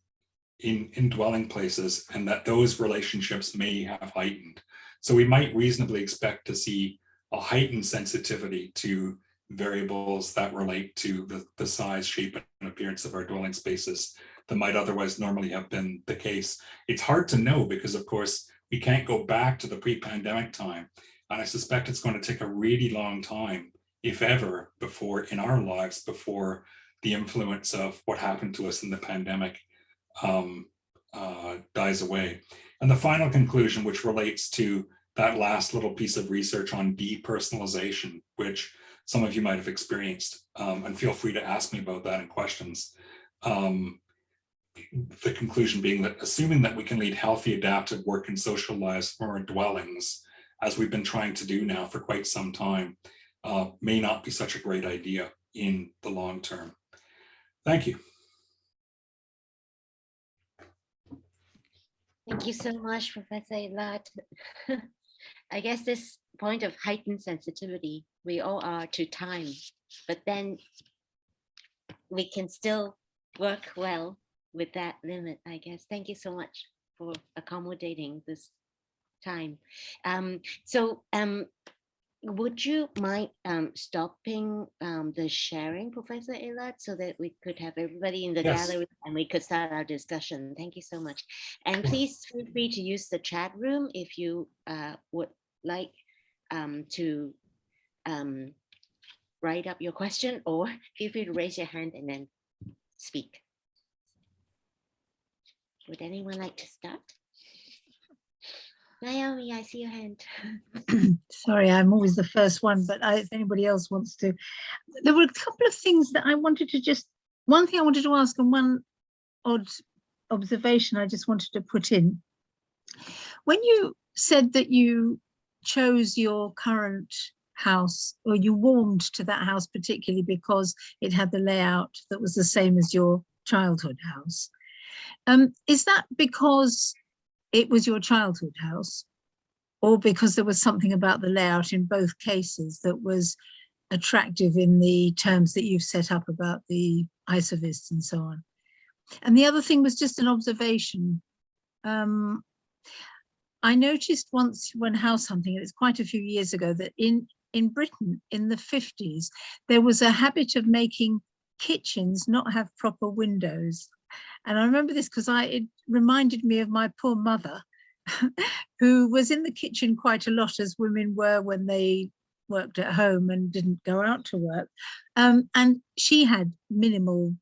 in dwelling places, and that those relationships may have heightened. So we might reasonably expect to see a heightened sensitivity to variables that relate to the size, shape, and appearance of our dwelling spaces that might otherwise normally have been the case. It's hard to know because, of course, we can't go back to the pre-pandemic time. And I suspect it's going to take a really long time, if ever, before in our lives, before the influence of what happened to us in the pandemic dies away. And the final conclusion, which relates to that last little piece of research on depersonalization, which some of you might have experienced, and feel free to ask me about that in questions. The conclusion being that assuming that we can lead healthy, adaptive work and social lives from our dwellings, as we've been trying to do now for quite some time, may not be such a great idea in the long term. Thank you. Thank you so much, Professor Ellard. I guess this point of heightened sensitivity, we all are to time, but then we can still work well with that limit, I guess. Thank you so much for accommodating this time. Would you mind stopping the sharing, Professor Ellard, so that we could have everybody in the gallery and we could start our discussion? Thank you so much. And please feel free to use the chat room if you would like to write up your question, or feel free to raise your hand and then speak. Would anyone like to start? Naomi, I see your hand. Sorry, I'm always the first one, but if anybody else wants to. There were a couple of things that I wanted to one thing I wanted to ask, and one odd observation I just wanted to put in. When you said that you chose your current house, or you warmed to that house particularly because it had the layout that was the same as your childhood house, is that because it was your childhood house, or because there was something about the layout in both cases that was attractive in the terms that you've set up about the isovists and so on? And the other thing was just an observation. I noticed once when house hunting, and it's quite a few years ago, that in Britain in the 50s, there was a habit of making kitchens not have proper windows. And I remember this because it reminded me of my poor mother, who was in the kitchen quite a lot, as women were when they worked at home and didn't go out to work. And she had minimal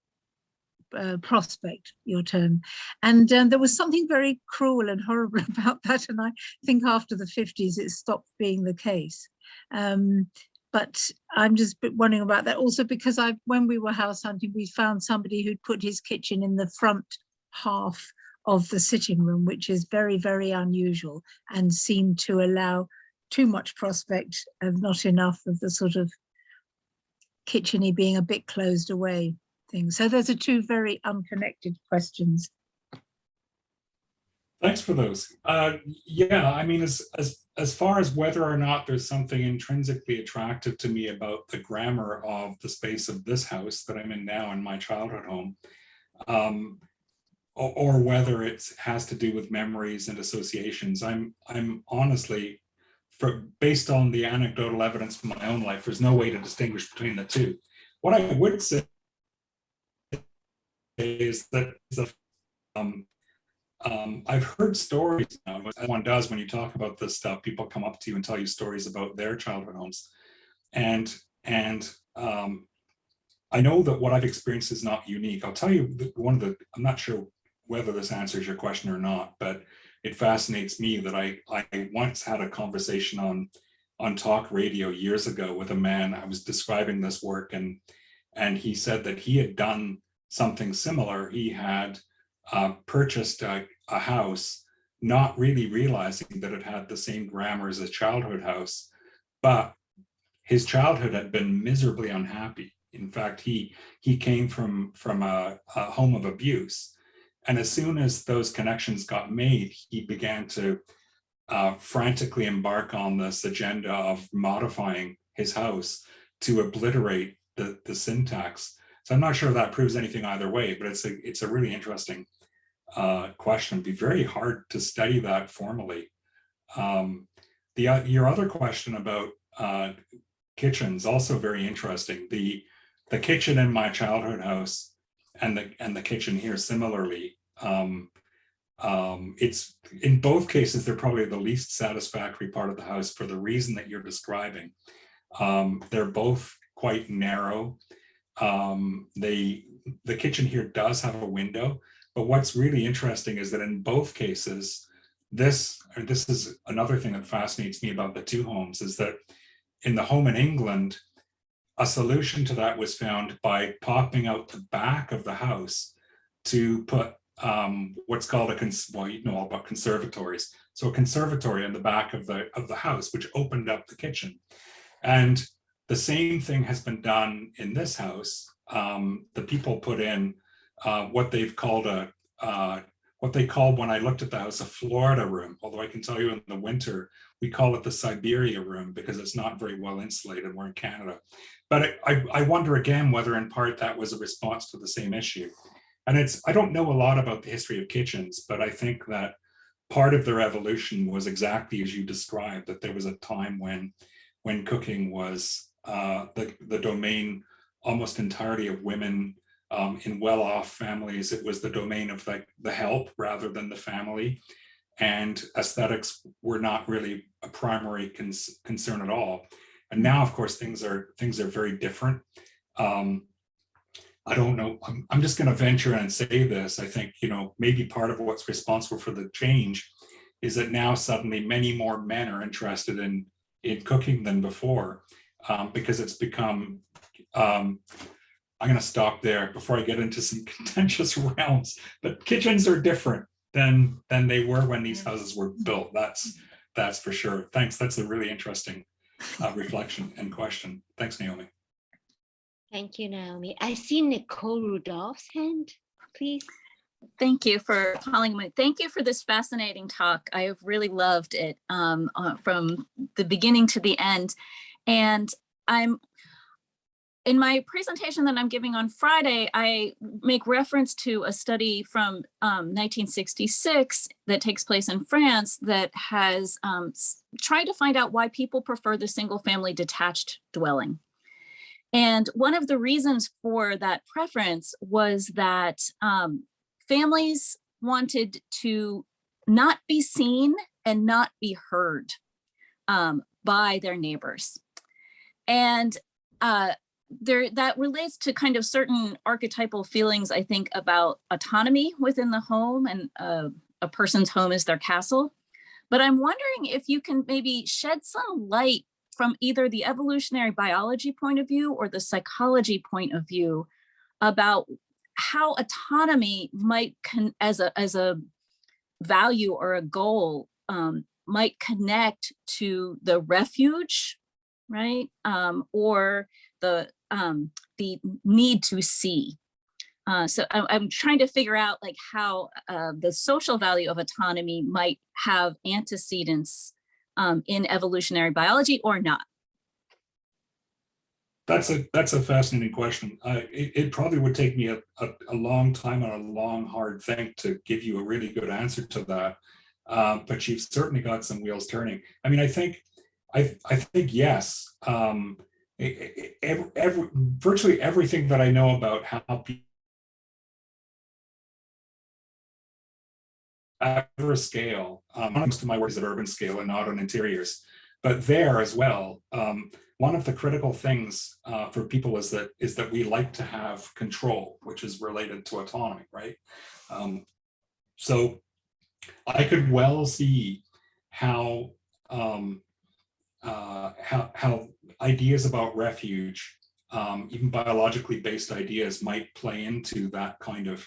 prospect, your term. And there was something very cruel and horrible about that. And I think after the 50s, it stopped being the case. But I'm just wondering about that also, because when we were house hunting, we found somebody who'd put his kitchen in the front half of the sitting room, which is very, very unusual, and seemed to allow too much prospect and not enough of the sort of kitcheny being a bit closed away thing. So those are two very unconnected questions. Thanks for those. Yeah, I mean, as far as whether or not there's something intrinsically attractive to me about the grammar of the space of this house that I'm in now in my childhood home, or whether it has to do with memories and associations, I'm honestly, based on the anecdotal evidence from my own life, there's no way to distinguish between the two. What I would say is that I've heard stories now, as one does when you talk about this stuff, people come up to you and tell you stories about their childhood homes. And I know that what I've experienced is not unique. I'll tell you I'm not sure whether this answers your question or not, but it fascinates me that I once had a conversation on talk radio years ago with a man. I was describing this work, and he said that he had done something similar. He had purchased a house, not really realizing that it had the same grammar as a childhood house, but his childhood had been miserably unhappy. In fact, he came from a home of abuse. And as soon as those connections got made, he began to frantically embark on this agenda of modifying his house to obliterate the syntax. So I'm not sure if that proves anything either way, but it's a really interesting question. It'd be very hard to study that formally. Your other question about kitchens, also very interesting. The kitchen in my childhood house and the kitchen here similarly, it's in both cases, they're probably the least satisfactory part of the house for the reason that you're describing. They're both quite narrow. The kitchen here does have a window, but what's really interesting is that in both cases, this is another thing that fascinates me about the two homes, is that in the home in England, a solution to that was found by popping out the back of the house to put what's called well, you know all about conservatories. So a conservatory on the back of the house, which opened up the kitchen. And the same thing has been done in this house. The people put in what they've called what they called, when I looked at the house, a Florida room. Although I can tell you in the winter, we call it the Siberia room because it's not very well insulated. We're in Canada. But I wonder again whether in part that was a response to the same issue. And I don't know a lot about the history of kitchens, but I think that part of their evolution was exactly as you described, that there was a time when cooking was the domain almost entirely of women. In well-off families, it was the domain of the help rather than the family. And aesthetics were not really a primary concern at all. And now, of course, things are very different. I don't know. I'm just going to venture and say this. I think, maybe part of what's responsible for the change is that now suddenly many more men are interested in cooking than before, because it's become. I'm going to stop there before I get into some contentious realms. But kitchens are different than they were when these houses were built. That's for sure. Thanks. That's a really interesting reflection and question. Thanks, Naomi. Thank you, Naomi. I see Nicole Rudolph's hand, please. Thank you for calling me. Thank you for this fascinating talk. I've really loved it from the beginning to the end. And in my presentation that I'm giving on Friday, I make reference to a study from 1966 that takes place in France that has tried to find out why people prefer the single family detached dwelling. And one of the reasons for that preference was that families wanted to not be seen and not be heard by their neighbors. And that relates to kind of certain archetypal feelings, I think, about autonomy within the home, and a person's home is their castle. But I'm wondering if you can maybe shed some light from either the evolutionary biology point of view or the psychology point of view about how autonomy might, as a value or a goal, might connect to the refuge, right? Or the need to see. So I'm trying to figure out how the social value of autonomy might have antecedents in evolutionary biology or not. That's a fascinating question. It probably would take me a long time and a long, hard think to give you a really good answer to that. But you've certainly got some wheels turning. I mean, I think yes. Virtually everything that I know about how people whatever scale, most of my work is at urban scale and not on interiors, but there as well, one of the critical things for people is that we like to have control, which is related to autonomy, right? So I could well see how ideas about refuge, even biologically based ideas, might play into that kind of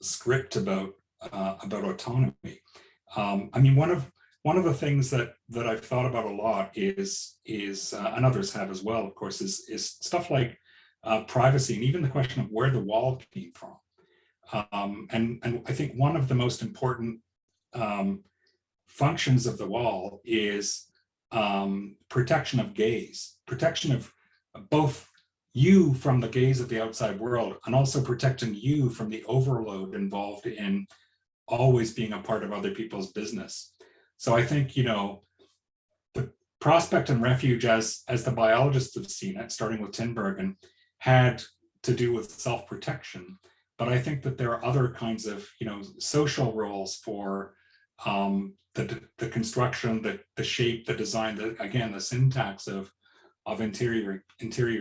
script about autonomy. I mean, one of the things that I've thought about a lot is and others have as well, of course, is stuff like privacy, and even the question of where the wall came from. And I think one of the most important functions of the wall is protection of gaze, protection of both you from the gaze of the outside world, and also protecting you from the overload involved in always being a part of other people's business. So I think, you know, the prospect and refuge, as the biologists have seen it, starting with Tinbergen, had to do with self-protection. But I think that there are other kinds of, you know, social roles for the construction, the shape, the design, again, the syntax of interior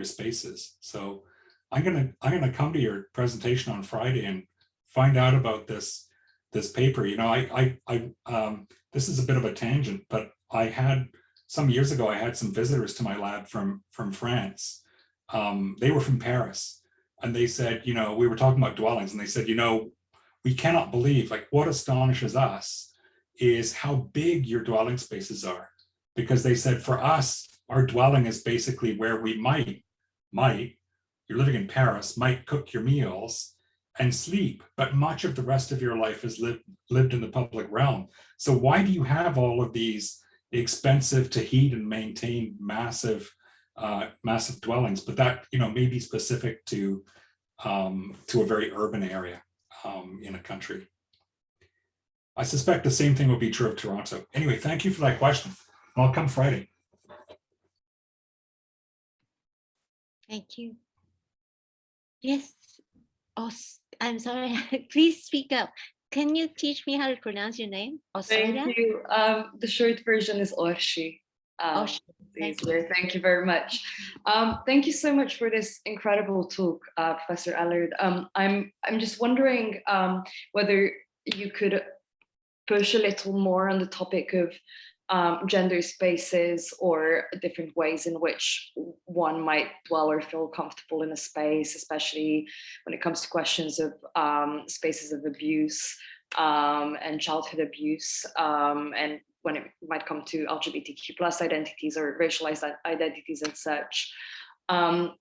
spaces. So I'm gonna come to your presentation on Friday and find out about this paper. You know, this is a bit of a tangent, but some years ago I had some visitors to my lab from France. They were from Paris, and they said, you know, we were talking about dwellings, and they said, you know, we cannot believe, like, what astonishes us is how big your dwelling spaces are, because they said, for us, our dwelling is basically where we might, you're living in Paris, might cook your meals and sleep, but much of the rest of your life is lived in the public realm. So why do you have all of these expensive to heat and maintain massive dwellings? But that, you know, may be specific to a very urban area in a country. I suspect the same thing will be true of Toronto. Anyway, thank you for that question. I'll come Friday. Thank you. Yes. Oh, I'm sorry. Please speak up. Can you teach me how to pronounce your name? Australia? Thank you. The short version is Orshi. Thank you. Thank you very much. Thank you so much for this incredible talk, Professor Ellard. I'm just wondering whether you could push a little more on the topic of gender spaces, or different ways in which one might dwell or feel comfortable in a space, especially when it comes to questions of spaces of abuse and childhood abuse, and when it might come to LGBTQ plus identities or racialized identities and such. And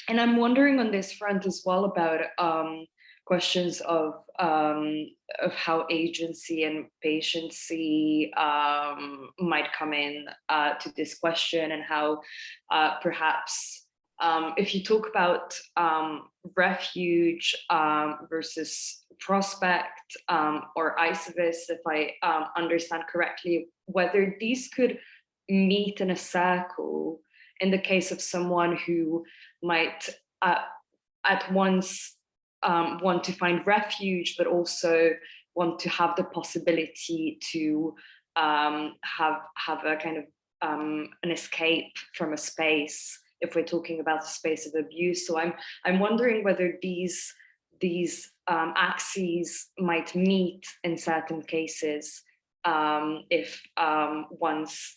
I'm wondering on this front as well about questions of how agency and patiency might come in to this question, and how perhaps if you talk about refuge versus prospect, or isovis, if I understand correctly, whether these could meet in a circle in the case of someone who might at once want to find refuge, but also want to have the possibility to have a kind of an escape from a space, if we're talking about a space of abuse. So I'm wondering whether these axes might meet in certain cases, if one's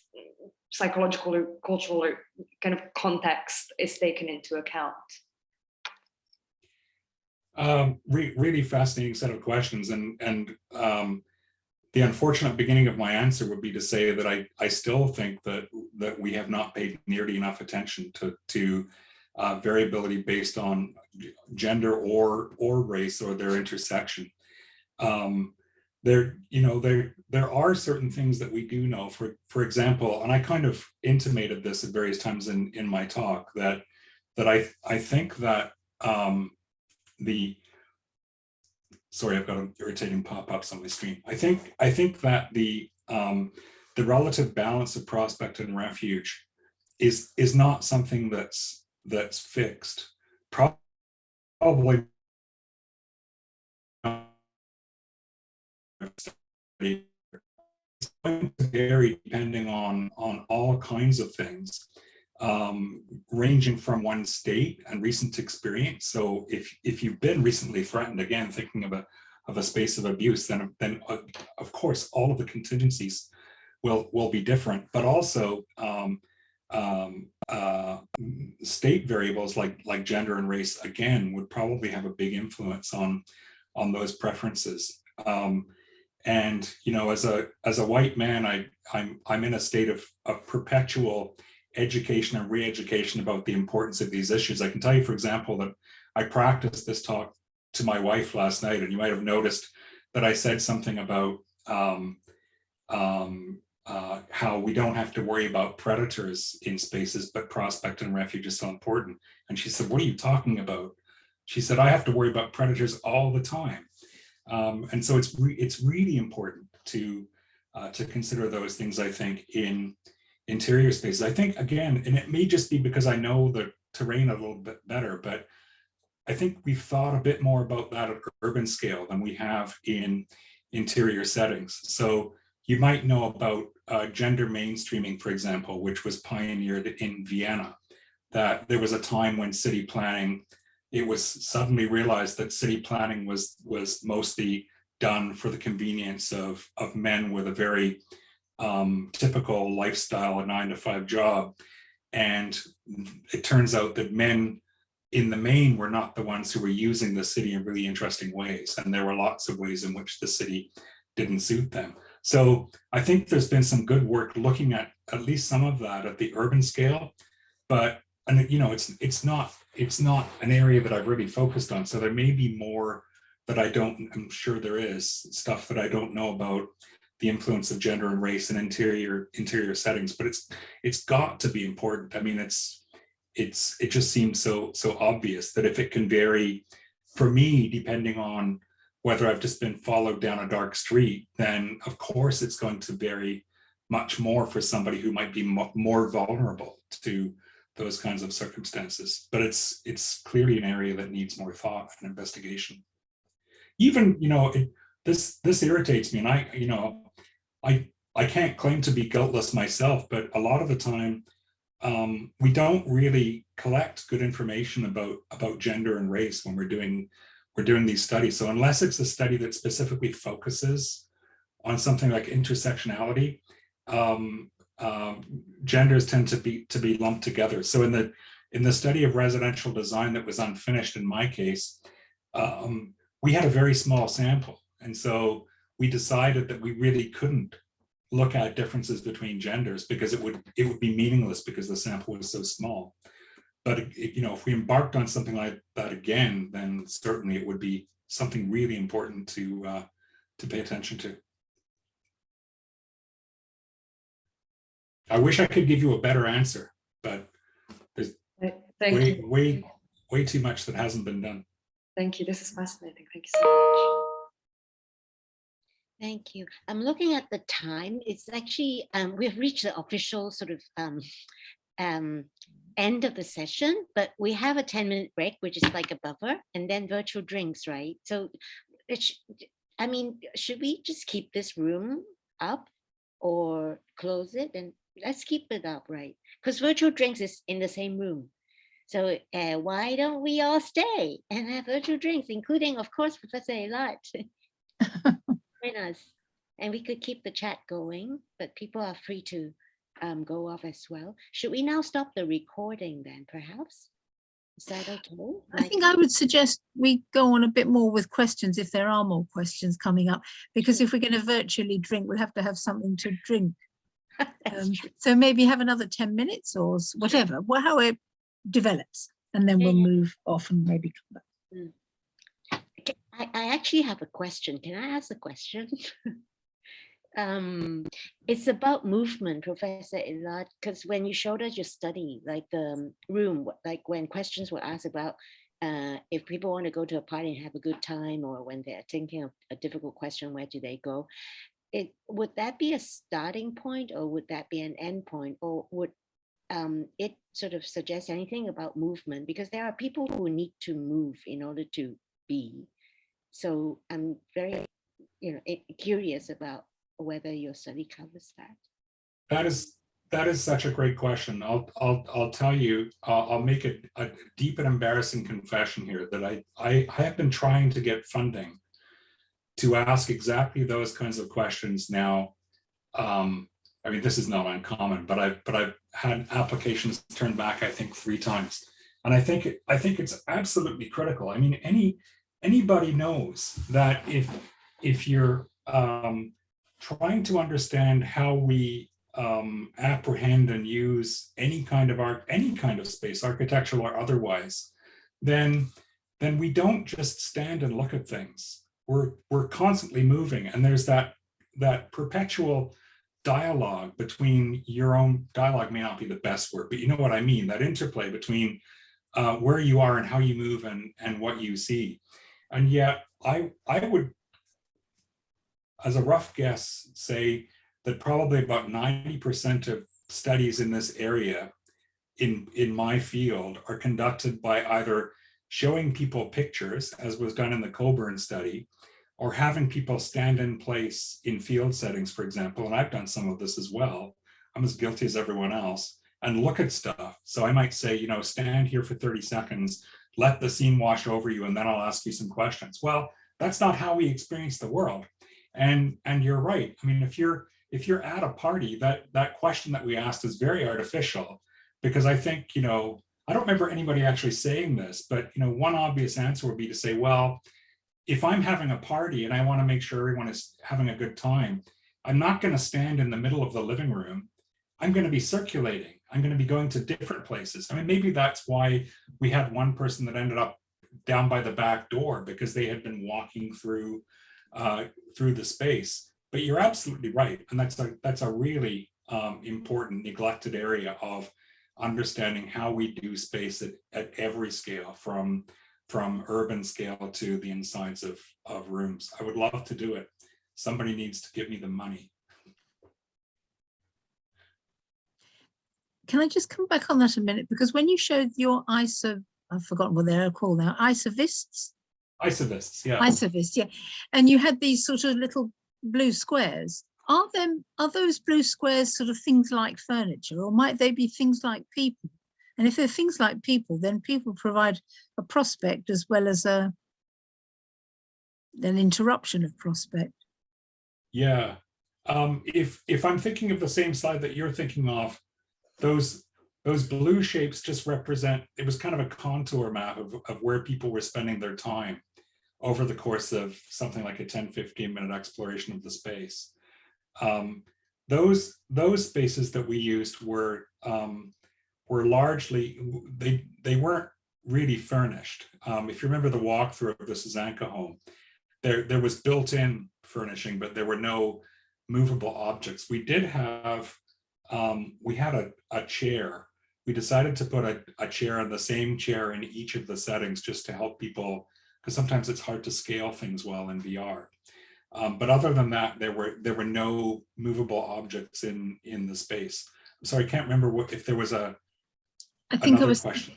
psychological or cultural or kind of context is taken into account. Really fascinating set of questions, and the unfortunate beginning of my answer would be to say that I still think that we have not paid nearly enough attention to variability based on gender or race or their intersection. There are certain things that we do know. For example, and I kind of intimated this at various times in my talk, that I think that sorry, I've got an irritating pop-ups on my screen. I think that the relative balance of prospect and refuge is not something that's fixed. Probably study, it's going to vary depending on all kinds of things, ranging from one state and recent experience. So if you've been recently threatened, again, thinking of a space of abuse, then of course all of the contingencies will be different, but also state variables like gender and race, again, would probably have a big influence on those preferences. And you know, as a white man, I'm in a state of perpetual education and re-education about the importance of these issues. I can tell you, for example, that I practiced this talk to my wife last night, and you might have noticed that I said something about how we don't have to worry about predators in spaces, but prospect and refuge is so important. And she said, "What are you talking about?" She said, "I have to worry about predators all the time." And so it's really important to consider those things, I think, in interior spaces. I think, again, and it may just be because I know the terrain a little bit better, but I think we've thought a bit more about that at urban scale than we have in interior settings. So you might know about gender mainstreaming, for example, which was pioneered in Vienna, that there was a time when city planning, it was suddenly realized that city planning was mostly done for the convenience of men with a very typical lifestyle, a 9-to-5 job. And it turns out that men in the main were not the ones who were using the city in really interesting ways. And there were lots of ways in which the city didn't suit them. So I think there's been some good work looking at least some of that at the urban scale, but, and you know, it's not an area that I've really focused on. So there may be more that I'm sure there is stuff that I don't know about the influence of gender and race in interior settings, but it's got to be important. I mean, it just seems so obvious that if it can vary for me, depending on whether I've just been followed down a dark street, then of course it's going to vary much more for somebody who might be more vulnerable to those kinds of circumstances. But it's clearly an area that needs more thought and investigation. Even, you know, this irritates me, and I can't claim to be guiltless myself, but a lot of the time we don't really collect good information about gender and race when we're doing these studies. So unless it's a study that specifically focuses on something like intersectionality, genders tend to be lumped together. So in the study of residential design that was unfinished in my case, we had a very small sample. And so we decided that we really couldn't look at differences between genders because it would be meaningless because the sample was so small. But you know, if we embarked on something like that again, then certainly it would be something really important to pay attention to. I wish I could give you a better answer, but there's way too much that hasn't been done. Thank you. This is fascinating. Thank you so much. Thank you. I'm looking at the time. It's actually, we've reached the official sort of end of the session, but we have a 10-minute break, which is like a buffer, and then virtual drinks, right? So, I mean, should we just keep this room up or close it? And let's keep it up, right? Because virtual drinks is in the same room. So why don't we all stay and have virtual drinks, including, of course, Professor Ellard. Join us, and we could keep the chat going, but people are free to go off as well. Should we now stop the recording then, perhaps? Is that okay? I think I would suggest we go on a bit more with questions if there are more questions coming up, because if we're going to virtually drink, we'll have to have something to drink. So maybe have another 10 minutes or whatever, how it develops, and then we'll move off and maybe come back. I actually have a question. Can I ask a question? It's about movement, Professor Ellard, because when you showed us your study, like the room, like when questions were asked about if people want to go to a party and have a good time, or when they're thinking of a difficult question, where do they go? Would that be a starting point, or would that be an end point, or would it sort of suggest anything about movement? Because there are people who need to move in order to be. So I'm very curious about whether your study covers that. That is such a great question. I'll tell you. I'll make a deep and embarrassing confession here that I have been trying to get funding to ask exactly those kinds of questions now. I mean, this is not uncommon, but I've had applications turned back, I think, 3 times, and I think it's absolutely critical. I mean, anybody knows that if you're trying to understand how we apprehend and use any kind of space, architectural or otherwise, then we don't just stand and look at things. We're constantly moving, and there's that perpetual dialogue between your own dialogue may not be the best word, but you know what I mean, that interplay between where you are and how you move and what you see. And yet I would, as a rough guess, say that probably about 90% of studies in this area in my field are conducted by either showing people pictures, as was done in the Coburn study, or having people stand in place in field settings, for example, and I've done some of this as well. I'm as guilty as everyone else, and look at stuff. So I might say, stand here for 30 seconds, let the scene wash over you, and then I'll ask you some questions. Well, that's not how we experience the world. And you're right. I mean, if you're at a party, that question that we asked is very artificial, because I think, I don't remember anybody actually saying this, but one obvious answer would be to say, well, if I'm having a party and I want to make sure everyone is having a good time, I'm not going to stand in the middle of the living room. I'm going to be circulating. I'm going to be going to different places. I mean, maybe that's why we had one person that ended up down by the back door, because they had been walking through the space. But you're absolutely right, and that's a really important neglected area of understanding how we do space at every scale, from urban scale to the insides of rooms. I would love to do it. Somebody needs to give me the money. Can I just come back on that a minute? Because when you showed your I've forgotten what they're called now, isovists, yeah. Isovists, yeah. And you had these sort of little blue squares. Are those blue squares sort of things like furniture, or might they be things like people? And if they're things like people, then people provide a prospect as well as an interruption of prospect. Yeah. If I'm thinking of the same slide that you're thinking of, those blue shapes just represent, it was kind of a contour map of where people were spending their time over the course of something like a 10-15 minute exploration of the space. Those spaces that we used were largely, they weren't really furnished. If you remember the walkthrough of the Susanka home, there was built-in furnishing, but there were no movable objects. We did have, we had a chair. We decided to put a chair and the same chair in each of the settings just to help people, because sometimes it's hard to scale things well in VR. But other than that, there were no movable objects in the space. I'm sorry, I can't remember if there was another question.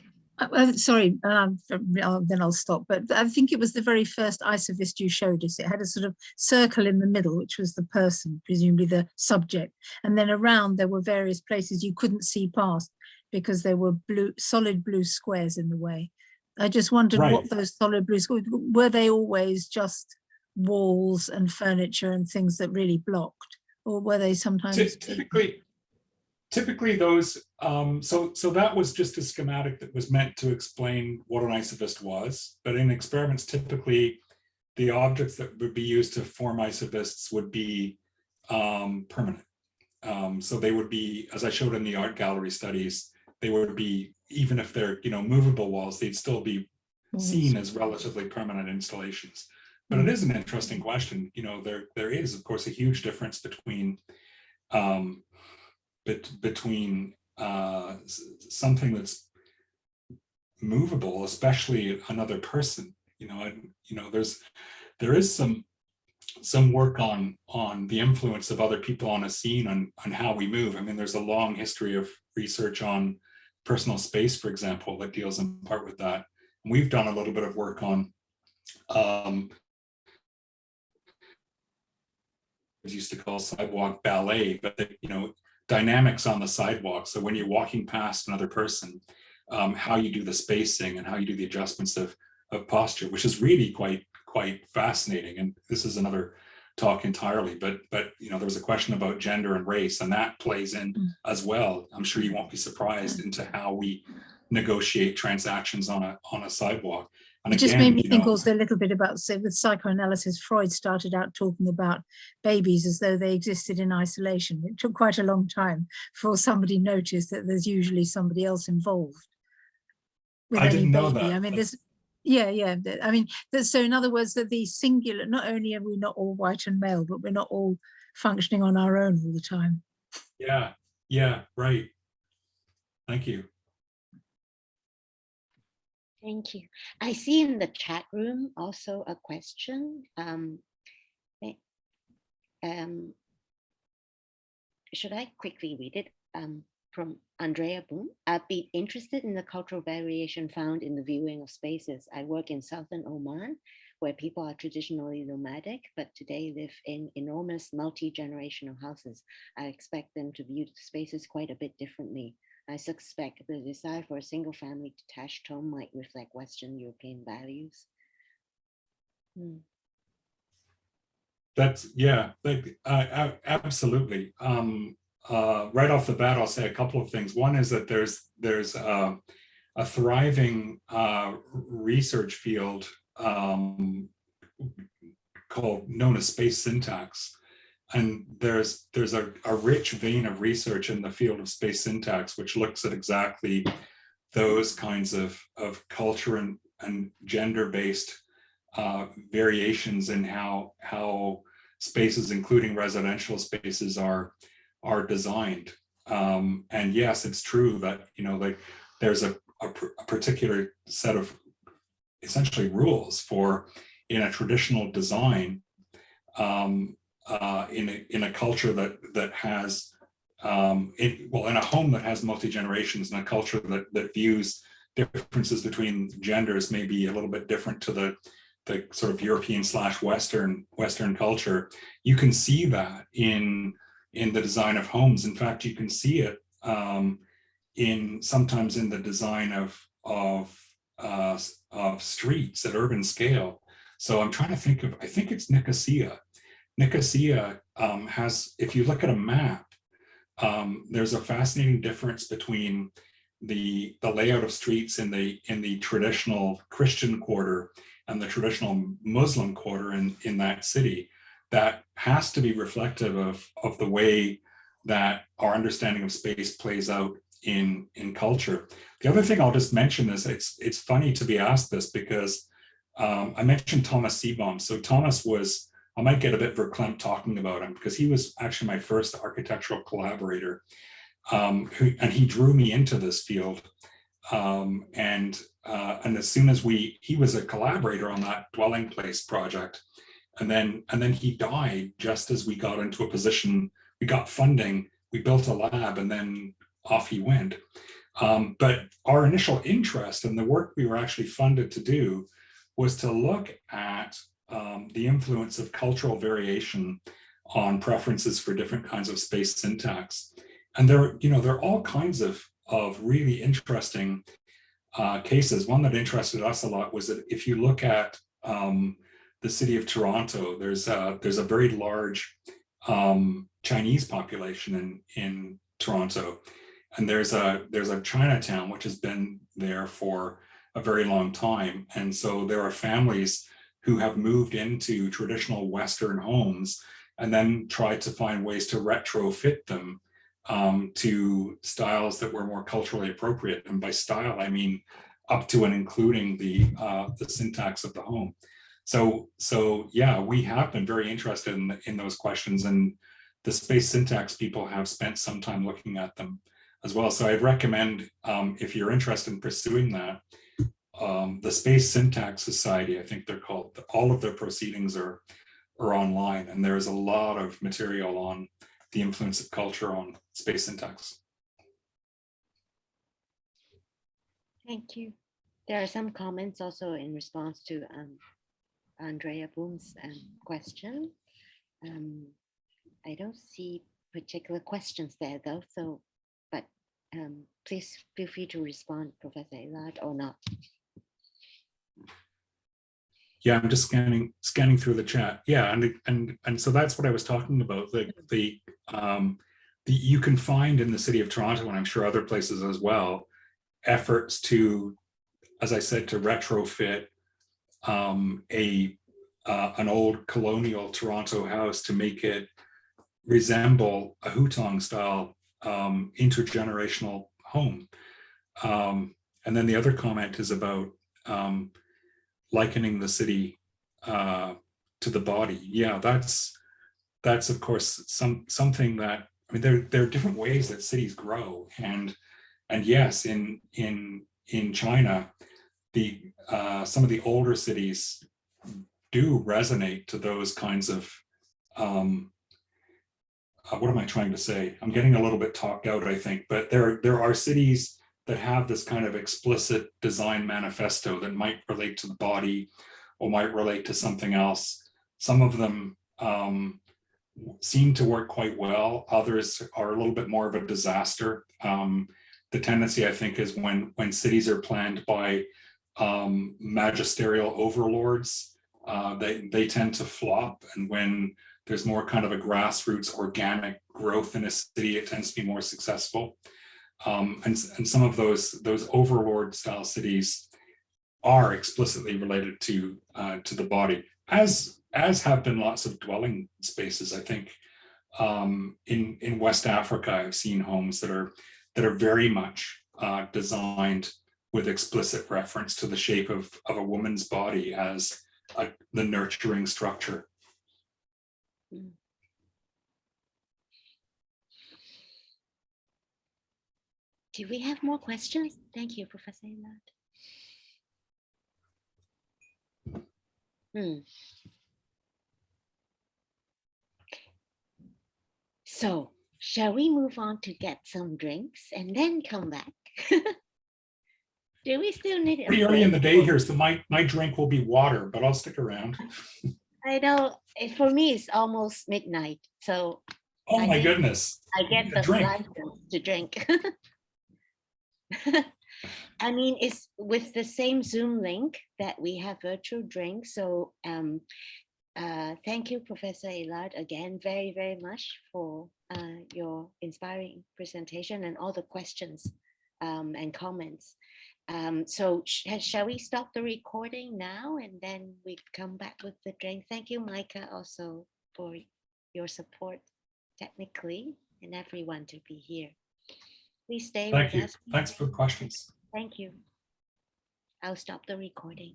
Sorry, then I'll stop. But I think it was the very first isovist you showed us. It had a sort of circle in the middle, which was the person, presumably the subject. And then around there were various places you couldn't see past because there were solid blue squares in the way. I just wondered what those solid blue squares, were they always just walls and furniture and things that really blocked? Or were they sometimes Typically those, so that was just a schematic that was meant to explain what an isovist was. But in experiments, typically the objects that would be used to form isovists would be permanent. So they would be, as I showed in the art gallery studies, they would be, even if they're movable walls, they'd still be seen as relatively permanent installations. But it is an interesting question. There is, of course, a huge difference between something that's movable, especially another person. There is some work on the influence of other people on a scene on how we move. I mean, there's a long history of research on personal space, for example, that deals in part with that. And we've done a little bit of work on used to call sidewalk ballet, but dynamics on the sidewalk. So when you're walking past another person, how you do the spacing and how you do the adjustments of posture, which is really quite fascinating. And this is another talk entirely, but there was a question about gender and race, and that plays in as well. I'm sure you won't be surprised into how we negotiate transactions on a sidewalk. And it just made me think also a little bit about, say, with psychoanalysis, Freud started out talking about babies as though they existed in isolation. It took quite a long time before somebody noticed that there's usually somebody else involved with I any didn't know baby. that. I mean, there's, yeah. I mean, so in other words, that the singular, not only are we not all white and male, but we're not all functioning on our own all the time. Yeah, right. Thank you. Thank you. I see in the chat room also a question. Should I quickly read it? From Andrea Boom. I'd be interested in the cultural variation found in the viewing of spaces. I work in southern Oman, where people are traditionally nomadic, but today live in enormous multi-generational houses. I expect them to view the spaces quite a bit differently. I suspect the desire for a single family detached home might reflect Western European values. That's, yeah, absolutely. Right off the bat, I'll say a couple of things. One is that there's a thriving research field known as space syntax. And there's a rich vein of research in the field of space syntax, which looks at exactly those kinds of culture and gender-based variations in how spaces, including residential spaces, are designed. And yes, it's true that like there's a particular set of essentially rules for in a traditional design. In a culture that has in a home that has multi-generations, and a culture that views differences between genders may be a little bit different to the sort of European / Western culture. You can see that in the design of homes. In fact, you can see it sometimes in the design of streets at urban scale. So I'm trying to think of, I think it's Nicosia. Nicosia has, if you look at a map, there's a fascinating difference between the layout of streets in the traditional Christian quarter and the traditional Muslim quarter in that city. That has to be reflective of the way that our understanding of space plays out in culture. The other thing I'll just mention is it's funny to be asked this, because I mentioned Thomas Seebohm. So Thomas was, I might get a bit verklempt talking about him, because he was actually my first architectural collaborator, and he drew me into this field. And as soon as he was a collaborator on that dwelling place project, and then he died just as we got into a position, we got funding, we built a lab, and then off he went. But our initial interest in the work we were actually funded to do was to look at the influence of cultural variation on preferences for different kinds of space syntax. And there are all kinds of really interesting cases. One that interested us a lot was that if you look at the city of Toronto, there's a very large Chinese population in Toronto, and there's a Chinatown which has been there for a very long time. And so there are families who have moved into traditional Western homes and then tried to find ways to retrofit them to styles that were more culturally appropriate. And by style, I mean up to and including the syntax of the home. So yeah, we have been very interested in those questions, and the space syntax people have spent some time looking at them as well. So I'd recommend, if you're interested in pursuing that, the Space Syntax Society, I think they're called, all of their proceedings are online, and there's a lot of material on the influence of culture on space syntax. Thank you. There are some comments also in response to Andrea Boom's question. I don't see particular questions there though. So, but please feel free to respond, Professor Ellard, or not. Yeah, I'm just scanning through the chat. Yeah, and so that's what I was talking about. The you can find in the city of Toronto, and I'm sure other places as well, efforts to, as I said, to retrofit an old colonial Toronto house to make it resemble a hutong style intergenerational home. And then the other comment is about likening the city to the body. Yeah, that's of course something that, I mean, there are different ways that cities grow, and yes, in China, the some of the older cities do resonate to those kinds of what am I trying to say? I'm getting a little bit talked out, I think, but there are cities that have this kind of explicit design manifesto that might relate to the body or might relate to something else. Some of them seem to work quite well. Others are a little bit more of a disaster. The tendency, I think, is when cities are planned by magisterial overlords, they tend to flop. And when there's more kind of a grassroots organic growth in a city, it tends to be more successful. And some of those overlord style cities are explicitly related to the body, as have been lots of dwelling spaces. I think in West Africa, I've seen homes that are very much designed with explicit reference to the shape of a woman's body as the nurturing structure. Do we have more questions? Thank you, Professor Ellard. So, shall we move on to get some drinks and then come back? Do we still need it? Pretty early in the day here, so my drink will be water, but I'll stick around. I know, for me it's almost midnight, so oh my goodness, I get the license to drink. I mean, it's with the same Zoom link that we have virtual drinks. So thank you, Professor Ellard, again, very, very much for your inspiring presentation and all the questions and comments. So shall we stop the recording now and then we come back with the drink? Thank you, Micah, also for your support technically and everyone to be here. Please stay with us. Thanks for the questions. Thank you. I'll stop the recording.